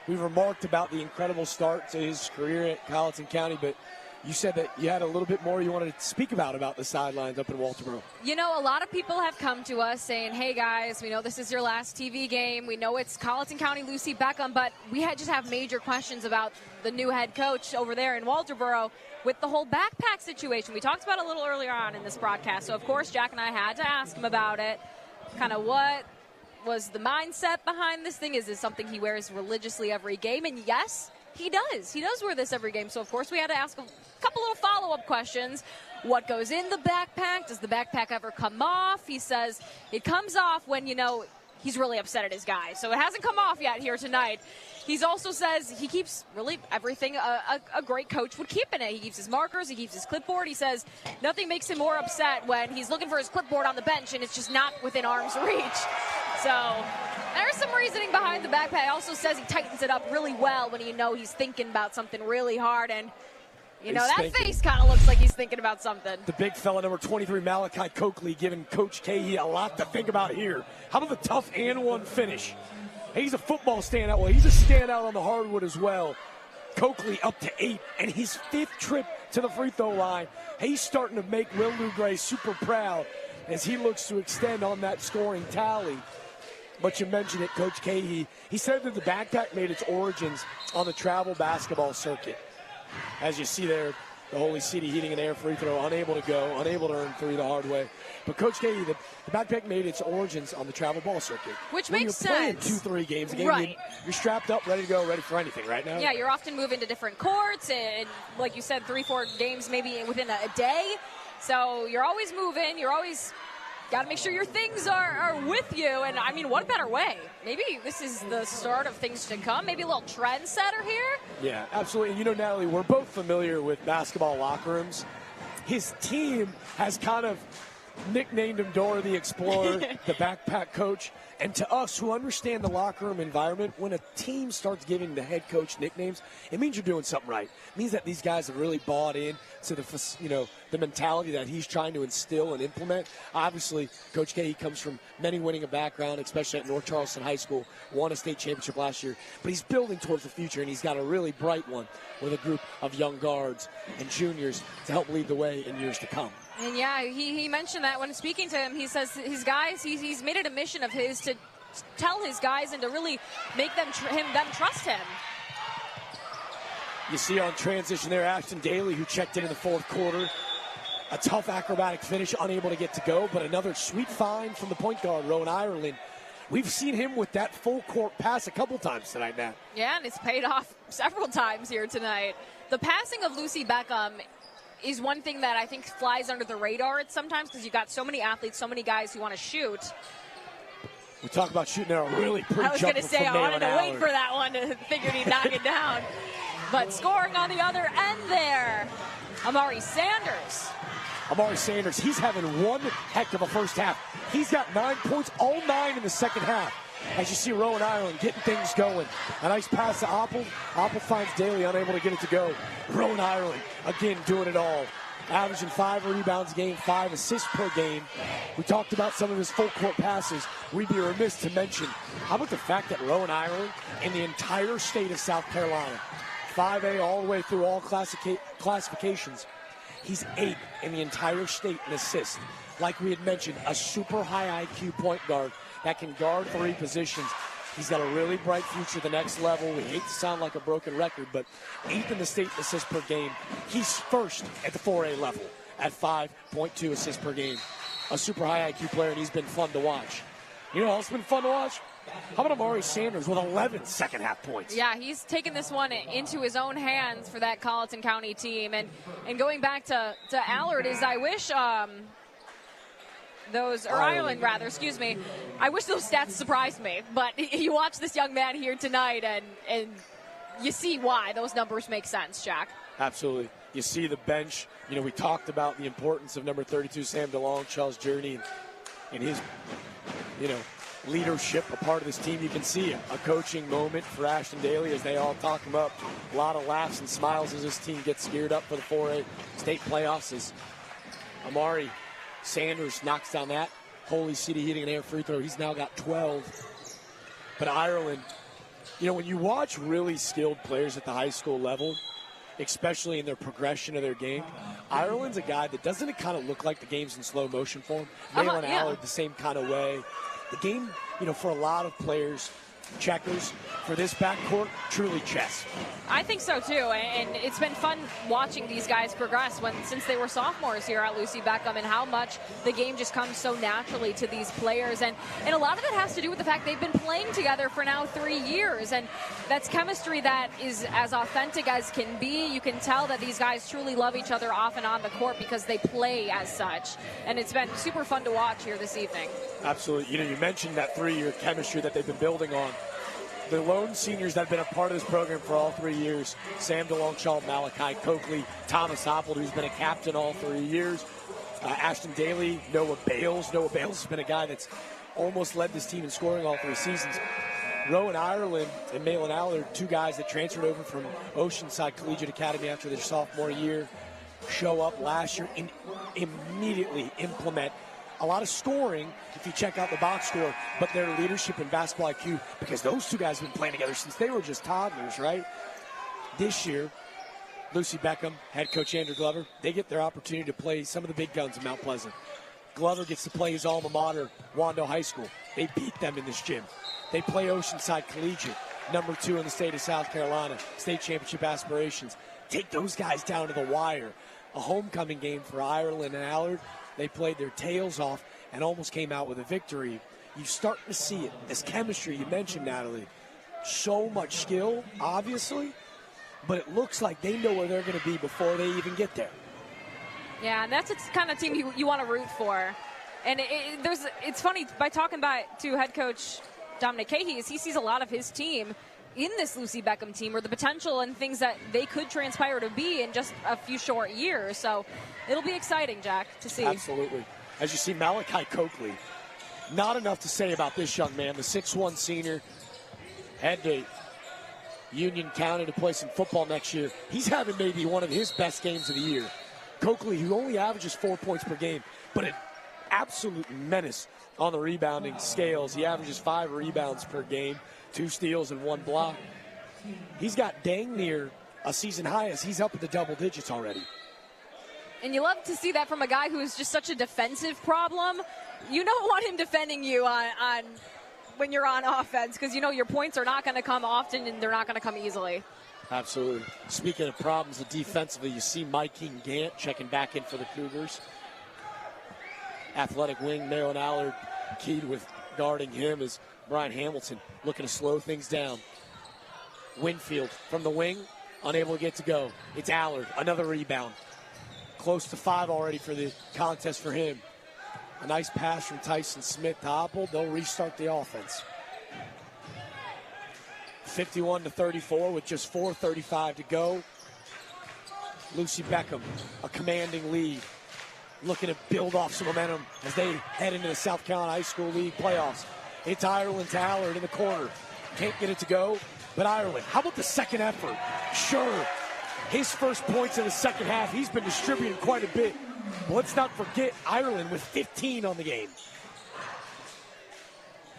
We've remarked about the incredible start to his career at Colleton County, but you said that you had a little bit more you wanted to speak about the sidelines up in Walterboro. You know, a lot of people have come to us saying, hey guys, we know this is your last TV game. We know it's Colleton County Lucy Beckham, but we just have major questions about the new head coach over there in Walterboro with the whole backpack situation. We talked about it a little earlier on in this broadcast. So, of course, Jack and I had to ask him about it. Kind of what was the mindset behind this thing? Is this something he wears religiously every game? And yes, he does. He does wear this every game. So, of course, we had to ask a couple little follow-up questions. What goes in the backpack? Does the backpack ever come off? He says it comes off when, he's really upset at his guy. So it hasn't come off yet here tonight. He also says he keeps really everything a great coach would keep in it. He keeps his markers. He keeps his clipboard. He says nothing makes him more upset when he's looking for his clipboard on the bench and it's just not within arm's reach. So there's some reasoning behind the backpack. He also says he tightens it up really well when he's thinking about something really hard. And, that face kind of looks like he's thinking about something. The big fella, number 23, Malachi Coakley, giving Coach Cahey a lot to think about here. How about the tough and one finish? He's a football standout. Well, he's a standout on the hardwood as well. Coakley up to 8, and his 5th trip to the free throw line. He's starting to make Will Lou Gray super proud as he looks to extend on that scoring tally. But you mentioned it, Coach Cahey. He said that the backpack made its origins on the travel basketball circuit. As you see there, the Holy City Heating and Air free throw, unable to go, unable to earn 3 the hard way. But Coach Cahey, the backpack made its origins on the travel ball circuit. Which when makes you're playing sense. 2-3 games a game, right. You're strapped up, ready to go, ready for anything right now. Yeah, you're often moving to different courts, and like you said, 3-4 games maybe within a day. So you're always moving. You're always got to make sure your things are with you. And, what better way? Maybe this is the start of things to come. Maybe a little trendsetter here. Yeah, absolutely. Natalie, we're both familiar with basketball locker rooms. His team has kind of nicknamed him Dora the Explorer, the backpack coach. And to us who understand the locker room environment, when a team starts giving the head coach nicknames, it means you're doing something right. It means that these guys have really bought in to the mentality that he's trying to instill and implement. Obviously, Coach K, he comes from many winning a background, especially at North Charleston High School, won a state championship last year. But he's building towards the future, and he's got a really bright one with a group of young guards and juniors to help lead the way in years to come. And yeah, he mentioned that when speaking to him. He says his guys, he's made it a mission of his to tell his guys and to really make them trust him. You see on transition there, Ashton Daly, who checked in the fourth quarter. A tough acrobatic finish, unable to get to go, but another sweet find from the point guard, Rowan Ireland. We've seen him with that full court pass a couple times tonight, Nat. Yeah, and it's paid off several times here tonight. The passing of Lucy Beckham is one thing that I think flies under the radar sometimes because you've got so many athletes, so many guys who want to shoot. We talk about shooting there a really pretty jumper. I was going to say, I wanted to wait Allard. for that one to figure he'd knock it down. But scoring on the other end there, Amari Sanders. Amari Sanders, he's having one heck of a first half. He's got 9 points, all 9 in the second half. As you see Rowan Ireland getting things going. A nice pass to Opple. Opple finds Daly, unable to get it to go. Rowan Ireland, again, doing it all. Averaging 5 rebounds a game, 5 assists per game. We talked about some of his full court passes. We'd be remiss to mention, how about the fact that Rowan Ireland, in the entire state of South Carolina, 5A all the way through all classifications, he's 8th in the entire state in assists. Like we had mentioned, a super high IQ point guard that can guard 3 positions. He's got a really bright future at the next level. We hate to sound like a broken record, but 8th in the state in assists per game. He's first at the 4A level at 5.2 assists per game. A super high IQ player, and he's been fun to watch. You know who else has been fun to watch? How about Amari Sanders with 11 second-half points? Yeah, he's taken this one into his own hands for that Colleton County team. And going back to Allard, is I wish Ireland, excuse me. I wish those stats surprised me. But you watch this young man here tonight, and you see why those numbers make sense, Jack. Absolutely. You see the bench. You know, we talked about the importance of number 32, Sam DeLong, Charles Journey, and his, leadership, a part of this team. You can see a coaching moment for Ashton Daly as they all talk him up. A lot of laughs and smiles as this team gets geared up for the 4A state playoffs as Amari Sanders knocks down that Holy City Heating and Air free throw. He's now got 12. But Ireland, when you watch really skilled players at the high school level, especially in their progression of their game, Ireland's a guy that doesn't it kind of look like the game's in slow motion for him? Malin Allard the same kind of way. The game, for a lot of players, checkers. For this backcourt, truly chess. I think so too, and it's been fun watching these guys progress since they were sophomores here at Lucy Beckham, and how much the game just comes so naturally to these players, and a lot of it has to do with the fact they've been playing together for now 3 years, and that's chemistry that is as authentic as can be. You can tell that these guys truly love each other off and on the court because they play as such, and it's been super fun to watch here this evening. Absolutely. You mentioned that 3-year chemistry that they've been building on. The lone seniors that have been a part of this program for all 3 years, Sam DeLongchamp, Malachi Coakley, Thomas Oppold, who's been a captain all 3 years, Ashton Daly, Noah Bales. Noah Bales has been a guy that's almost led this team in scoring all 3 seasons. Rowan Ireland and Malin Allard, 2 guys that transferred over from Oceanside Collegiate Academy after their sophomore year, show up last year and immediately implement a lot of scoring, if you check out the box score, but their leadership and basketball IQ, because those 2 guys have been playing together since they were just toddlers, right? This year, Lucy Beckham, head coach Andrew Glover, they get their opportunity to play some of the big guns in Mount Pleasant. Glover gets to play his alma mater, Wando High School. They beat them in this gym. They play Oceanside Collegiate, number 2 in the state of South Carolina, state championship aspirations. Take those guys down to the wire. A homecoming game for Ireland and Allard. They played their tails off and almost came out with a victory. You start to see it. This chemistry you mentioned, Natalie. So much skill, obviously, but it looks like they know where they're going to be before they even get there. Yeah, and that's the kind of team you want to root for. And it's funny, by talking to head coach Dominic Cahey, he sees a lot of his team in this Lucy Beckham team, or the potential and things that they could transpire to be in just a few short years. So it'll be exciting, Jack, to see. Absolutely. as you see Malachi Coakley. Not enough to say about this young man, the 6'1 senior, head to Union County to play some football next year. He's having maybe one of his best games of the year. Coakley, who only averages 4 points per game, but an absolute menace on the rebounding scales. He averages 5 rebounds per game, 2 steals and 1 block. He's got dang near a season high as he's up at the double digits already. And you love to see that from a guy who is just such a defensive problem. You don't want him defending you on when you're on offense, because you know your points are not going to come often and they're not going to come easily. Absolutely. Speaking of problems defensively, you see Mike Gant checking back in for the Cougars. Athletic wing, Maryland Allard keyed with guarding him as Brian Hamilton looking to slow things down. Winfield from the wing, unable to get to go. It's Allard, another rebound. Close to 5 already for the contest for him. A nice pass from Tyson Smith to Oppold. They'll restart the offense. 51-34 with just 4:35 to go. Lucy Beckham, a commanding lead, looking to build off some momentum as they head into the South Carolina High School League playoffs. It's Ireland to Allard in the corner. Can't get it to go, but Ireland, how about the second effort? Sure, his first points in the second half, he's been distributing quite a bit. But let's not forget Ireland with 15 on the game.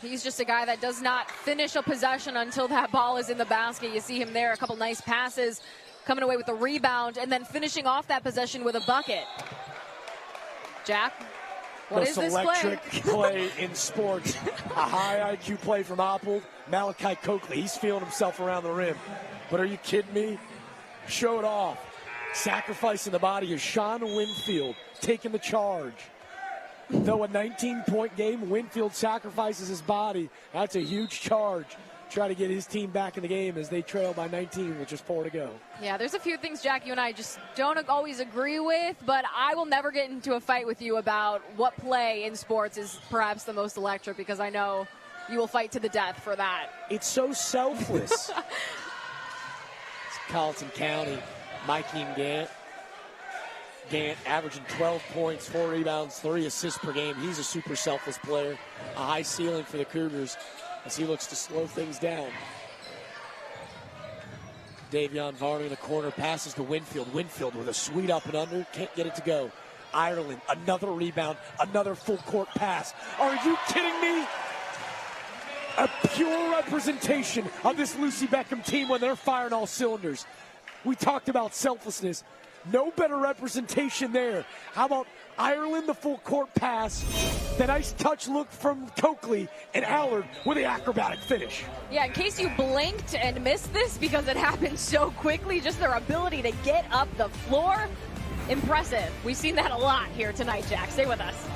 He's just a guy that does not finish a possession until that ball is in the basket. You see him there, a couple nice passes, coming away with a rebound, and then finishing off that possession with a bucket. Jack, what is this play? Most electric play in sports. A high IQ play from Oppold. Malachi Coakley, he's feeling himself around the rim. But are you kidding me? Show it off. Sacrificing the body is Sean Winfield taking the charge. Though a 19-point game, Winfield sacrifices his body. That's a huge charge. Try to get his team back in the game as they trail by 19 with just 4 to go. Yeah, there's a few things, Jack, you and I just don't always agree with, but I will never get into a fight with you about what play in sports is perhaps the most electric, because I know you will fight to the death for that. It's so selfless. It's Colleton County, Mike Gant. Gant averaging 12 points, 4 rebounds, 3 assists per game. He's a super selfless player. A high ceiling for the Cougars as he looks to slow things down. Davion Varney in the corner, passes to Winfield. Winfield with a sweet up and under, can't get it to go. Ireland, another rebound, another full court pass. Are you kidding me? A pure representation of this Lucy Beckham team when they're firing all cylinders. We talked about selflessness. No better representation there. How about Ireland, the full court pass, the nice touch look from Coakley, and Allard with the acrobatic finish. Yeah, in case you blinked and missed this because it happened so quickly, just their ability to get up the floor, impressive. We've seen that a lot here tonight, Jack. Stay with us.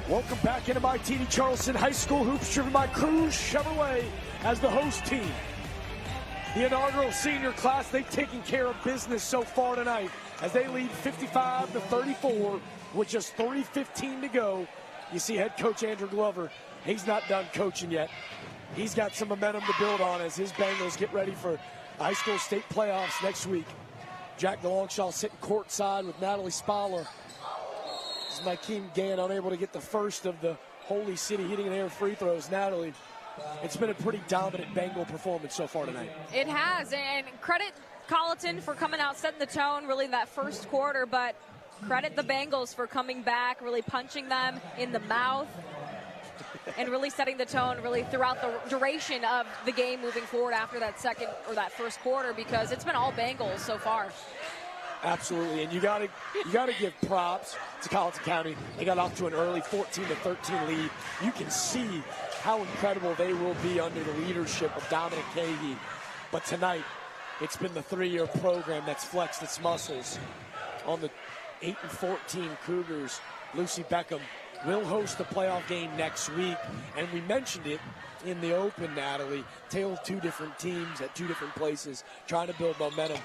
Welcome back into my TD Charleston High School hoops, driven by Cruz Chevrolet as the host team. The inaugural senior class, they've taken care of business so far tonight. as they lead 55-34 with just 3:15 to go. You see head coach Andrew Glover, he's not done coaching yet. He's got some momentum to build on as his Bengals get ready for high school state playoffs next week. Jack DeLongchamp sitting courtside with Natalie Spalla. This is Mykeem Gann unable to get the first of the Holy City Heating and Air free throws. Natalie, it's been a pretty dominant Bengal performance so far tonight. It has, and credit Colleton for coming out, setting the tone really in that first quarter, but credit the Bengals for coming back, really punching them in the mouth, and really setting the tone really throughout the duration of the game moving forward after that second or that first quarter, because it's been all Bengals so far. Absolutely, and you gotta give props to Colleton County. They got off to an early 14-13 lead. You can see how incredible they will be under the leadership of Dominic Cahey. But tonight, it's been the 3-year program that's flexed its muscles. On the 8-14 Cougars, Lucy Beckham will host the playoff game next week, and we mentioned it in the open, Natalie. Tale of two different teams at two different places, trying to build momentum.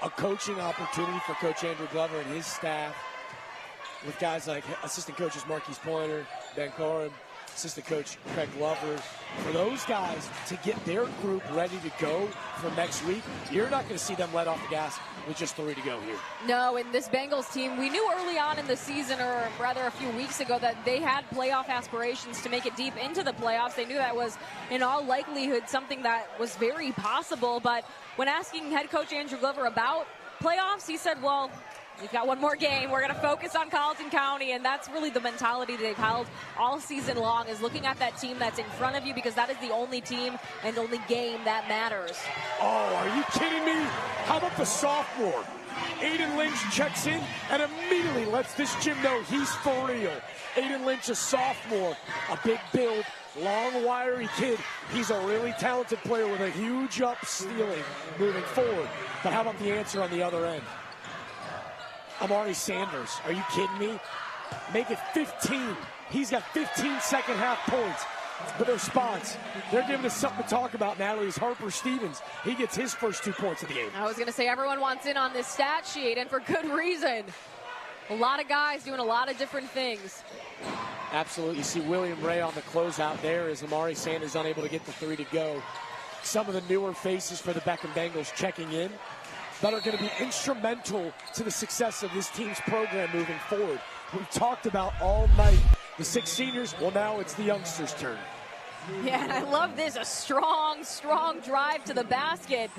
A coaching opportunity for Coach Andrew Glover and his staff, with guys like assistant coaches Marquise Pointer, Ben Corum, assistant coach Craig Glover. For those guys to get their group ready to go for next week, you're not going to see them let off the gas with just 3 to go here. No, and this Bengals team, we knew early on in the season, or rather a few weeks ago, that they had playoff aspirations to make it deep into the playoffs. They knew that was, in all likelihood, something that was very possible. But when asking head coach Andrew Glover about playoffs, he said, well, we've got one more game. We're going to focus on Colleton County, and that's really the mentality they've held all season long, is looking at that team that's in front of you, because that is the only team and only game that matters. Oh, are you kidding me? How about the sophomore? Aiden Lynch checks in and immediately lets this gym know he's for real. Aiden Lynch, a sophomore, a big build, long, wiry kid. He's a really talented player with a huge up ceiling moving forward. But how about the answer on the other end? Amari Sanders, are you kidding me? Make it 15. He's got 15 second half points. But the response, they're giving us something to talk about, Natalie, is Harper Stevens. He gets his first 2 points of the game. I was going to say, everyone wants in on this stat sheet, and for good reason. A lot of guys doing a lot of different things. Absolutely. You see William Ray on the closeout there as Amari Sanders unable to get the 3 to go. Some of the newer faces for the Beckham Bengals checking in that are going to be instrumental to the success of this team's program moving forward. We've talked about all night the 6 seniors. Well, now it's the youngsters' turn. Yeah, and I love this. A strong, strong drive to the basket.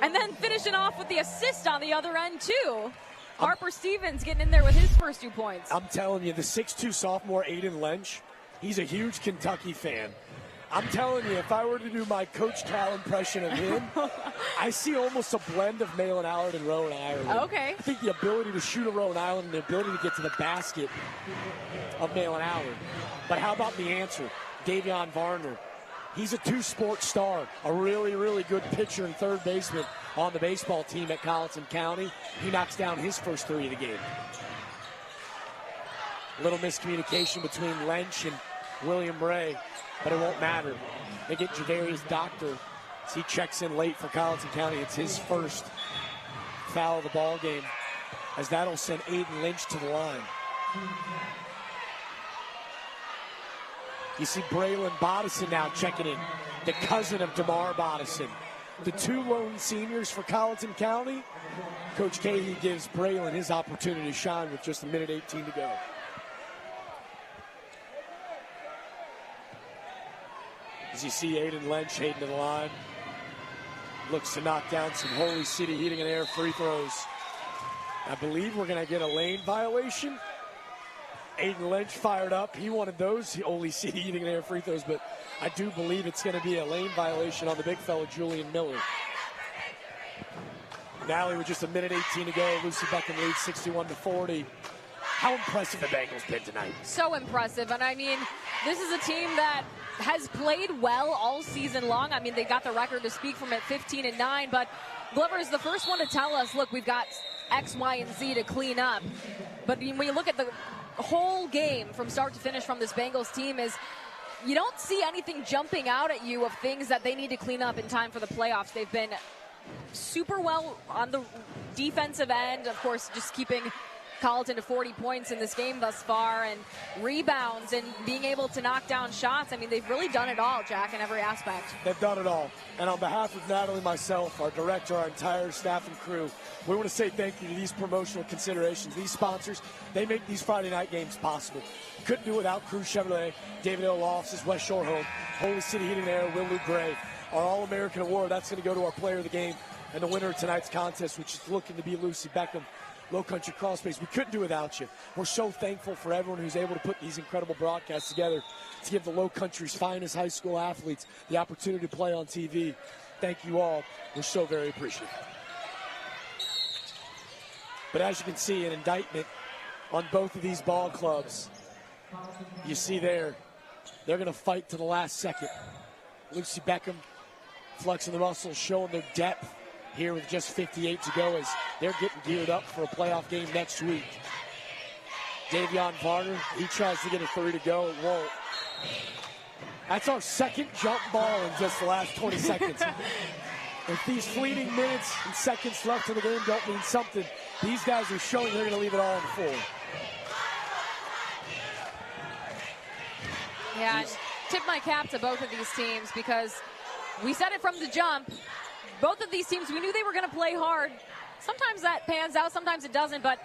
And then finishing off with the assist on the other end, too. Harper Stevens getting in there with his first 2 points. I'm telling you, the 6'2 sophomore Aiden Lynch, he's a huge Kentucky fan. I'm telling you, if I were to do my Coach Cal impression of him, I see almost a blend of Malin Allard and Rowan Ireland. Okay. I think the ability to shoot a Rowan Ireland and the ability to get to the basket of Malin Allard. But how about the answer? Davion Varner. He's a 2-sport star, a really, really good pitcher and third baseman on the baseball team at Colleton County. He knocks down his first 3 of the game. A little miscommunication between Lynch and William Ray, but it won't matter. They get Javarius Doctor as he checks in late for Colleton County. It's his first foul of the ball game, as that'll send Aiden Lynch to the line. You see Braylon Bodison now checking in, the cousin of DeMar Bodison. The 2 lone seniors for Colleton County. Coach Cahey gives Braylon his opportunity to shine with just 1:18 to go. As you see Aiden Lynch heading to the line, looks to knock down some Holy City Heating and Air free throws. I believe we're going to get a lane violation. Aiden Lynch fired up. He wanted those Holy City Heating and Air free throws, but I do believe it's going to be a lane violation on the big fellow, Julian Miller. Nally with just 1:18 to go. Lucy Beckham leads 61-40. How impressive the Bengals been tonight. So impressive. And I mean, this is a team that has played well all season long. I mean, they got the record to speak from at 15-9, but Glover is the first one to tell us, look, we've got X, Y, and Z to clean up. But when you look at the whole game from start to finish from this Bengals team, is you don't see anything jumping out at you of things that they need to clean up in time for the playoffs. They've been super well on the defensive end, of course, just keeping Colleton to 40 points in this game thus far, and rebounds and being able to knock down shots. I mean, they've really done it all, Jack, in every aspect. They've done it all. And on behalf of Natalie, myself, our director, our entire staff and crew, we want to say thank you to these promotional considerations. These sponsors, they make these Friday night games possible. Couldn't do it without Crew Chevrolet, David L. Offices, West Shore Home, Holy City Heating and Air, Will Lou Gray. Our All-American Award, that's going to go to our player of the game and the winner of tonight's contest, which is looking to be Lucy Beckham, Low Country Crawl Space. We couldn't do it without you. We're so thankful for everyone who's able to put these incredible broadcasts together to give the Low Country's finest high school athletes the opportunity to play on TV. Thank you all. We're so very appreciative. But as you can see, an indictment on both of these ball clubs. You see there, they're going to fight to the last second. Lucy Beckham flexing the muscles, showing their depth here with just 58 to go as they're getting geared up for a playoff game next week. Davion Varner, he tries to get a 3 to go. It won't. That's our second jump ball in just the last 20 seconds. If these fleeting minutes and seconds left in the game don't mean something, these guys are showing they're going to leave it all on the floor. Yeah, tip my cap to both of these teams because we said it from the jump. Both of these teams, we knew they were going to play hard. Sometimes that pans out, sometimes it doesn't, but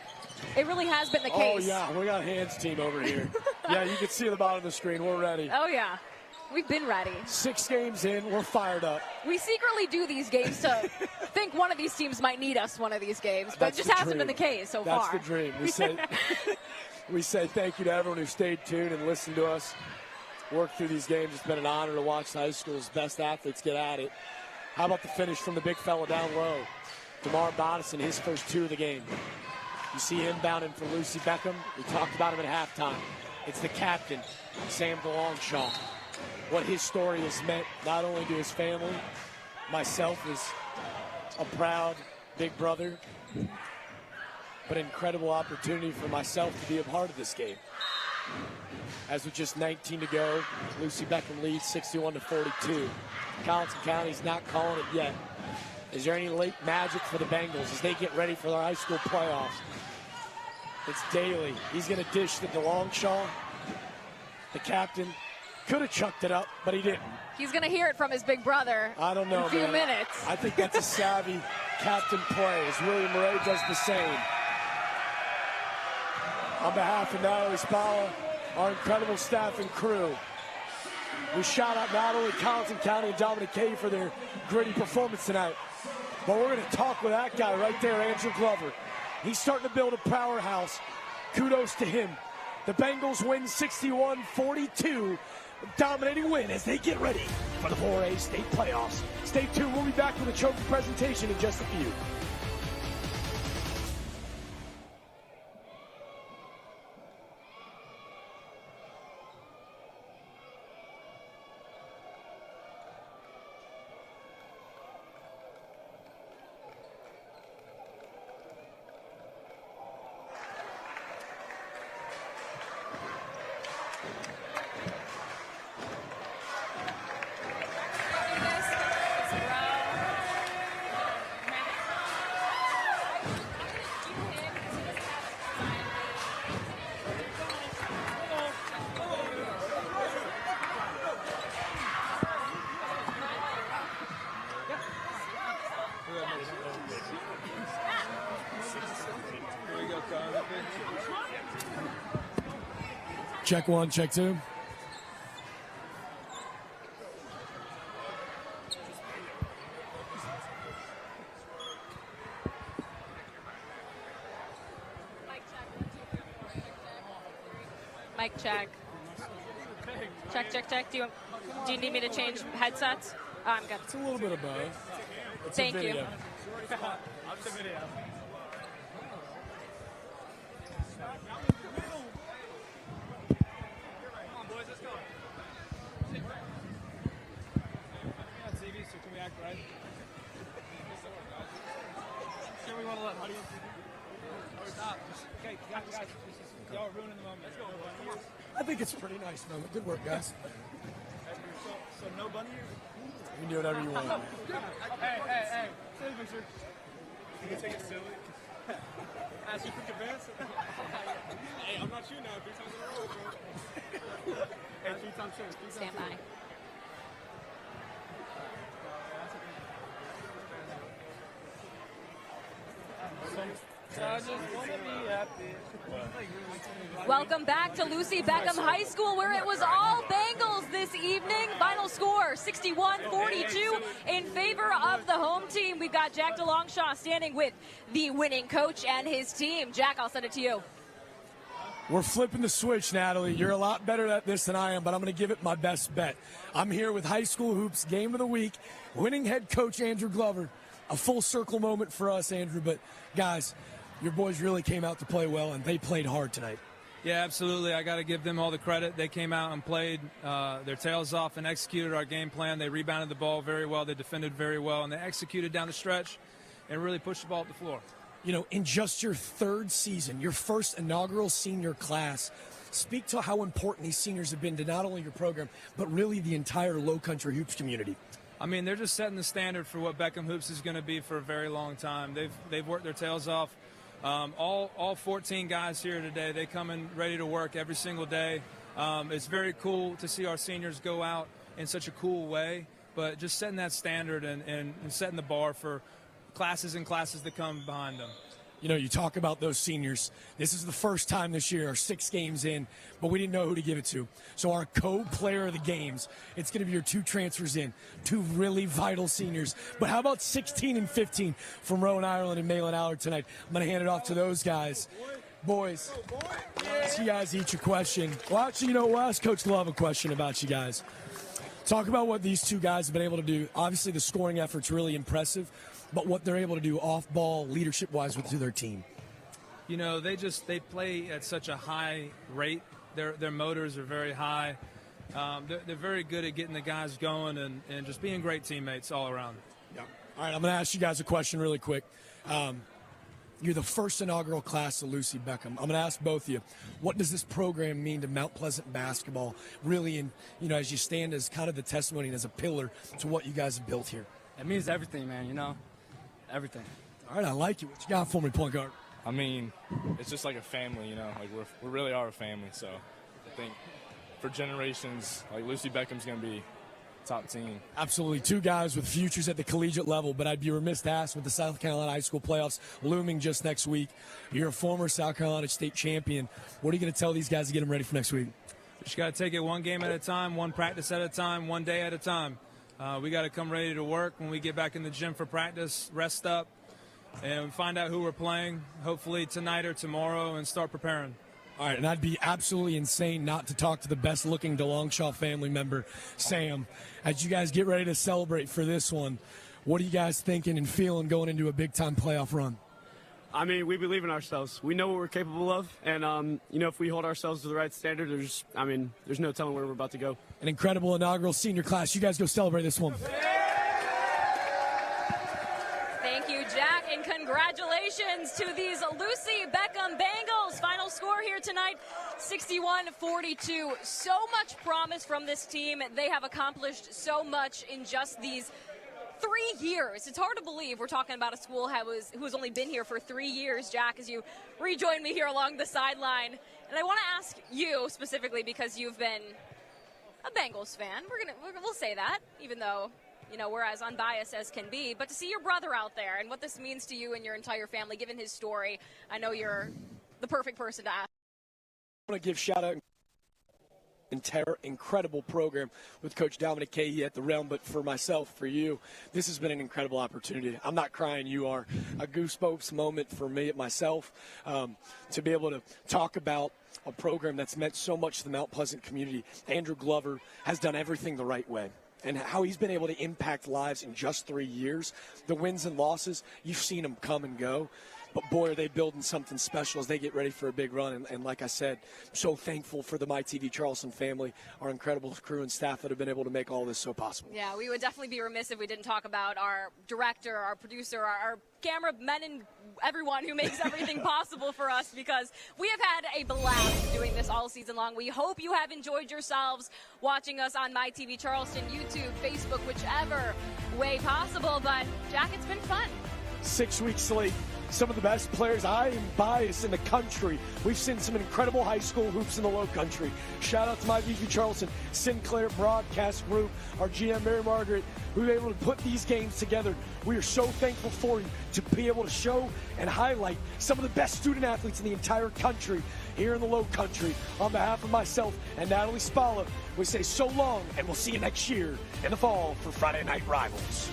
it really has been the case. Oh, yeah, we got Hands team over here. Yeah, you can see the bottom of the screen. We're ready. Oh, yeah. We've been ready. 6 games in, we're fired up. We secretly do these games to think one of these teams might need us one of these games, but That's it just the hasn't dream. been the case so That's far. That's the dream. We say thank you to everyone who stayed tuned and listened to us work through these games. It's been an honor to watch the high school's best athletes get at it. How about the finish from the big fella down low? DeMar Bodison, his first 2 of the game. You see him bounding for Lucy Beckham. We talked about him at halftime. It's the captain, Sam DeLongshaw. What his story has meant not only to his family, myself as a proud big brother, but an incredible opportunity for myself to be a part of this game. As with just 19 to go, Lucy Beckham leads 61-42. Colleton County's not calling it yet. Is there any late magic for the Bengals as they get ready for their high school playoffs? It's Daly. He's going to dish to DeLongshaw. The captain could have chucked it up, but he didn't. He's going to hear it from his big brother. I don't know, in a few man. minutes. I think that's a savvy captain play as William Ray does the same. On behalf of Natalie Spalla, our incredible staff and crew, we shout out not only Colleton County and Dominic Kay for their gritty performance tonight, but we're going to talk with that guy right there, Andrew Glover. He's starting to build a powerhouse. Kudos to him. The Bengals win 61-42, dominating win as they get ready for the 4A state playoffs. Stay tuned. We'll be back with a trophy presentation in just a few. Check 1, check 2. Mic check. Check, check, check. Do you need me to change headsets? Oh, I'm good. It's a little bit of both. It's Thank a video. you. I think it's a pretty nice moment. Good work, guys. So no bunny here? You can do whatever you want. Hey. Take a picture. You can take it silly. Ask you for advance. Hey, I'm not shooting now 3 times in a row, bro. Hey, 3 times soon. Stand by. I just want to be happy. Welcome back to Lucy Beckham High School, where it was all Bengals this evening. Final score, 61-42 in favor of the home team. We've got Jack DeLongshaw standing with the winning coach and his team. Jack, I'll send it to you. We're flipping the switch, Natalie. You're a lot better at this than I am, but I'm going to give it my best bet. I'm here with High School Hoops Game of the Week, winning head coach Andrew Glover. A full circle moment for us, Andrew, but guys, your boys really came out to play well, and they played hard tonight. Yeah, absolutely. I got to give them all the credit. They came out and played their tails off and executed our game plan. They rebounded the ball very well. They defended very well, and they executed down the stretch and really pushed the ball up the floor. You know, in just your 3rd season, your first inaugural senior class, speak to how important these seniors have been to not only your program, but really the entire Low Country Hoops community. I mean, they're just setting the standard for what Beckham Hoops is going to be for a very long time. They've worked their tails off. All 14 guys here today, they come in ready to work every single day. It's very cool to see our seniors go out in such a cool way, but just setting that standard and setting the bar for classes and classes that come behind them. You know, you talk about those seniors. This is the first time this year, 6 games in, but we didn't know who to give it to. So our co-player of the games, it's going to be your 2 transfers in, 2 really vital seniors. But how about 16 and 15 from Rowan Ireland and Malin Allard tonight? I'm going to hand it off to those guys. Boys, ask you guys each a question. Well, actually, you know, we'll ask Coach Love a question about you guys. Talk about what these 2 guys have been able to do. Obviously, the scoring effort's really impressive, but what they're able to do off-ball, leadership-wise, to their team. You know, they play at such a high rate. Their motors are very high. They're very good at getting the guys going and just being great teammates all around. Yeah. All right, I'm going to ask you guys a question really quick. You're the first inaugural class of Lucy Beckham. I'm going to ask both of you, what does this program mean to Mount Pleasant basketball, really, in, you know, as you stand as kind of the testimony and as a pillar to what you guys have built here? It means everything, man, you know, everything. All right, I like you. What you got for me, point guard? I mean, it's just like a family, you know, like we really are a family. So I think for generations, like Lucy Beckham's going to be top team. Absolutely. 2 guys with futures at the collegiate level, but I'd be remiss to ask, with the South Carolina High School playoffs looming just next week, you're a former South Carolina state champion. What are you going to tell these guys to get them ready for next week? We just got to take it one game at a time, one practice at a time, one day at a time. We got to come ready to work when we get back in the gym for practice, rest up, and find out who we're playing, hopefully tonight or tomorrow, and start preparing. All right, and I'd be absolutely insane not to talk to the best-looking DeLongshaw family member, Sam. As you guys get ready to celebrate for this one, what are you guys thinking and feeling going into a big-time playoff run? I mean, we believe in ourselves. We know what we're capable of, and, you know, if we hold ourselves to the right standard, there's no telling where we're about to go. An incredible inaugural senior class. You guys go celebrate this one. Thank you, Jack, and congratulations to these Lucy Beckham Bengals. Final score here tonight, 61-42. So much promise from this team. They have accomplished so much in just these 3 years. It's hard to believe we're talking about a school who's only been here for 3 years, Jack, as you rejoin me here along the sideline. And I want to ask you specifically, because you've been a Bengals fan. We'll say that, even though, you know, we're as unbiased as can be. But to see your brother out there and what this means to you and your entire family, given his story, I know you're the perfect person to ask. I want to give shout out incredible program with Coach Dominic Cahey at the Realm, but for myself, for you, this has been an incredible opportunity. I'm not crying, you are. A goosebumps moment for me, myself, to be able to talk about a program that's meant so much to the Mount Pleasant community. Andrew Glover has done everything the right way, and how he's been able to impact lives in just 3 years. The wins and losses, you've seen them come and go. But, boy, are they building something special as they get ready for a big run. And like I said, so thankful for the MyTV Charleston family, our incredible crew and staff that have been able to make all this so possible. Yeah, we would definitely be remiss if we didn't talk about our director, our producer, our cameramen, and everyone who makes everything possible for us, because we have had a blast doing this all season long. We hope you have enjoyed yourselves watching us on MyTV Charleston, YouTube, Facebook, whichever way possible. But, Jack, it's been fun. 6-week slate. Some of the best players. I am biased in the country. We've seen some incredible high school hoops in the low country. Shout out to my VP Charleston, Sinclair broadcast group, our GM Mary Margaret, who were able to put these games together. We are so thankful for you to be able to show and highlight some of the best student athletes in the entire country here in the low country. On behalf of myself and Natalie Spalla, we say so long, and we'll see you next year in the fall for Friday Night Rivals.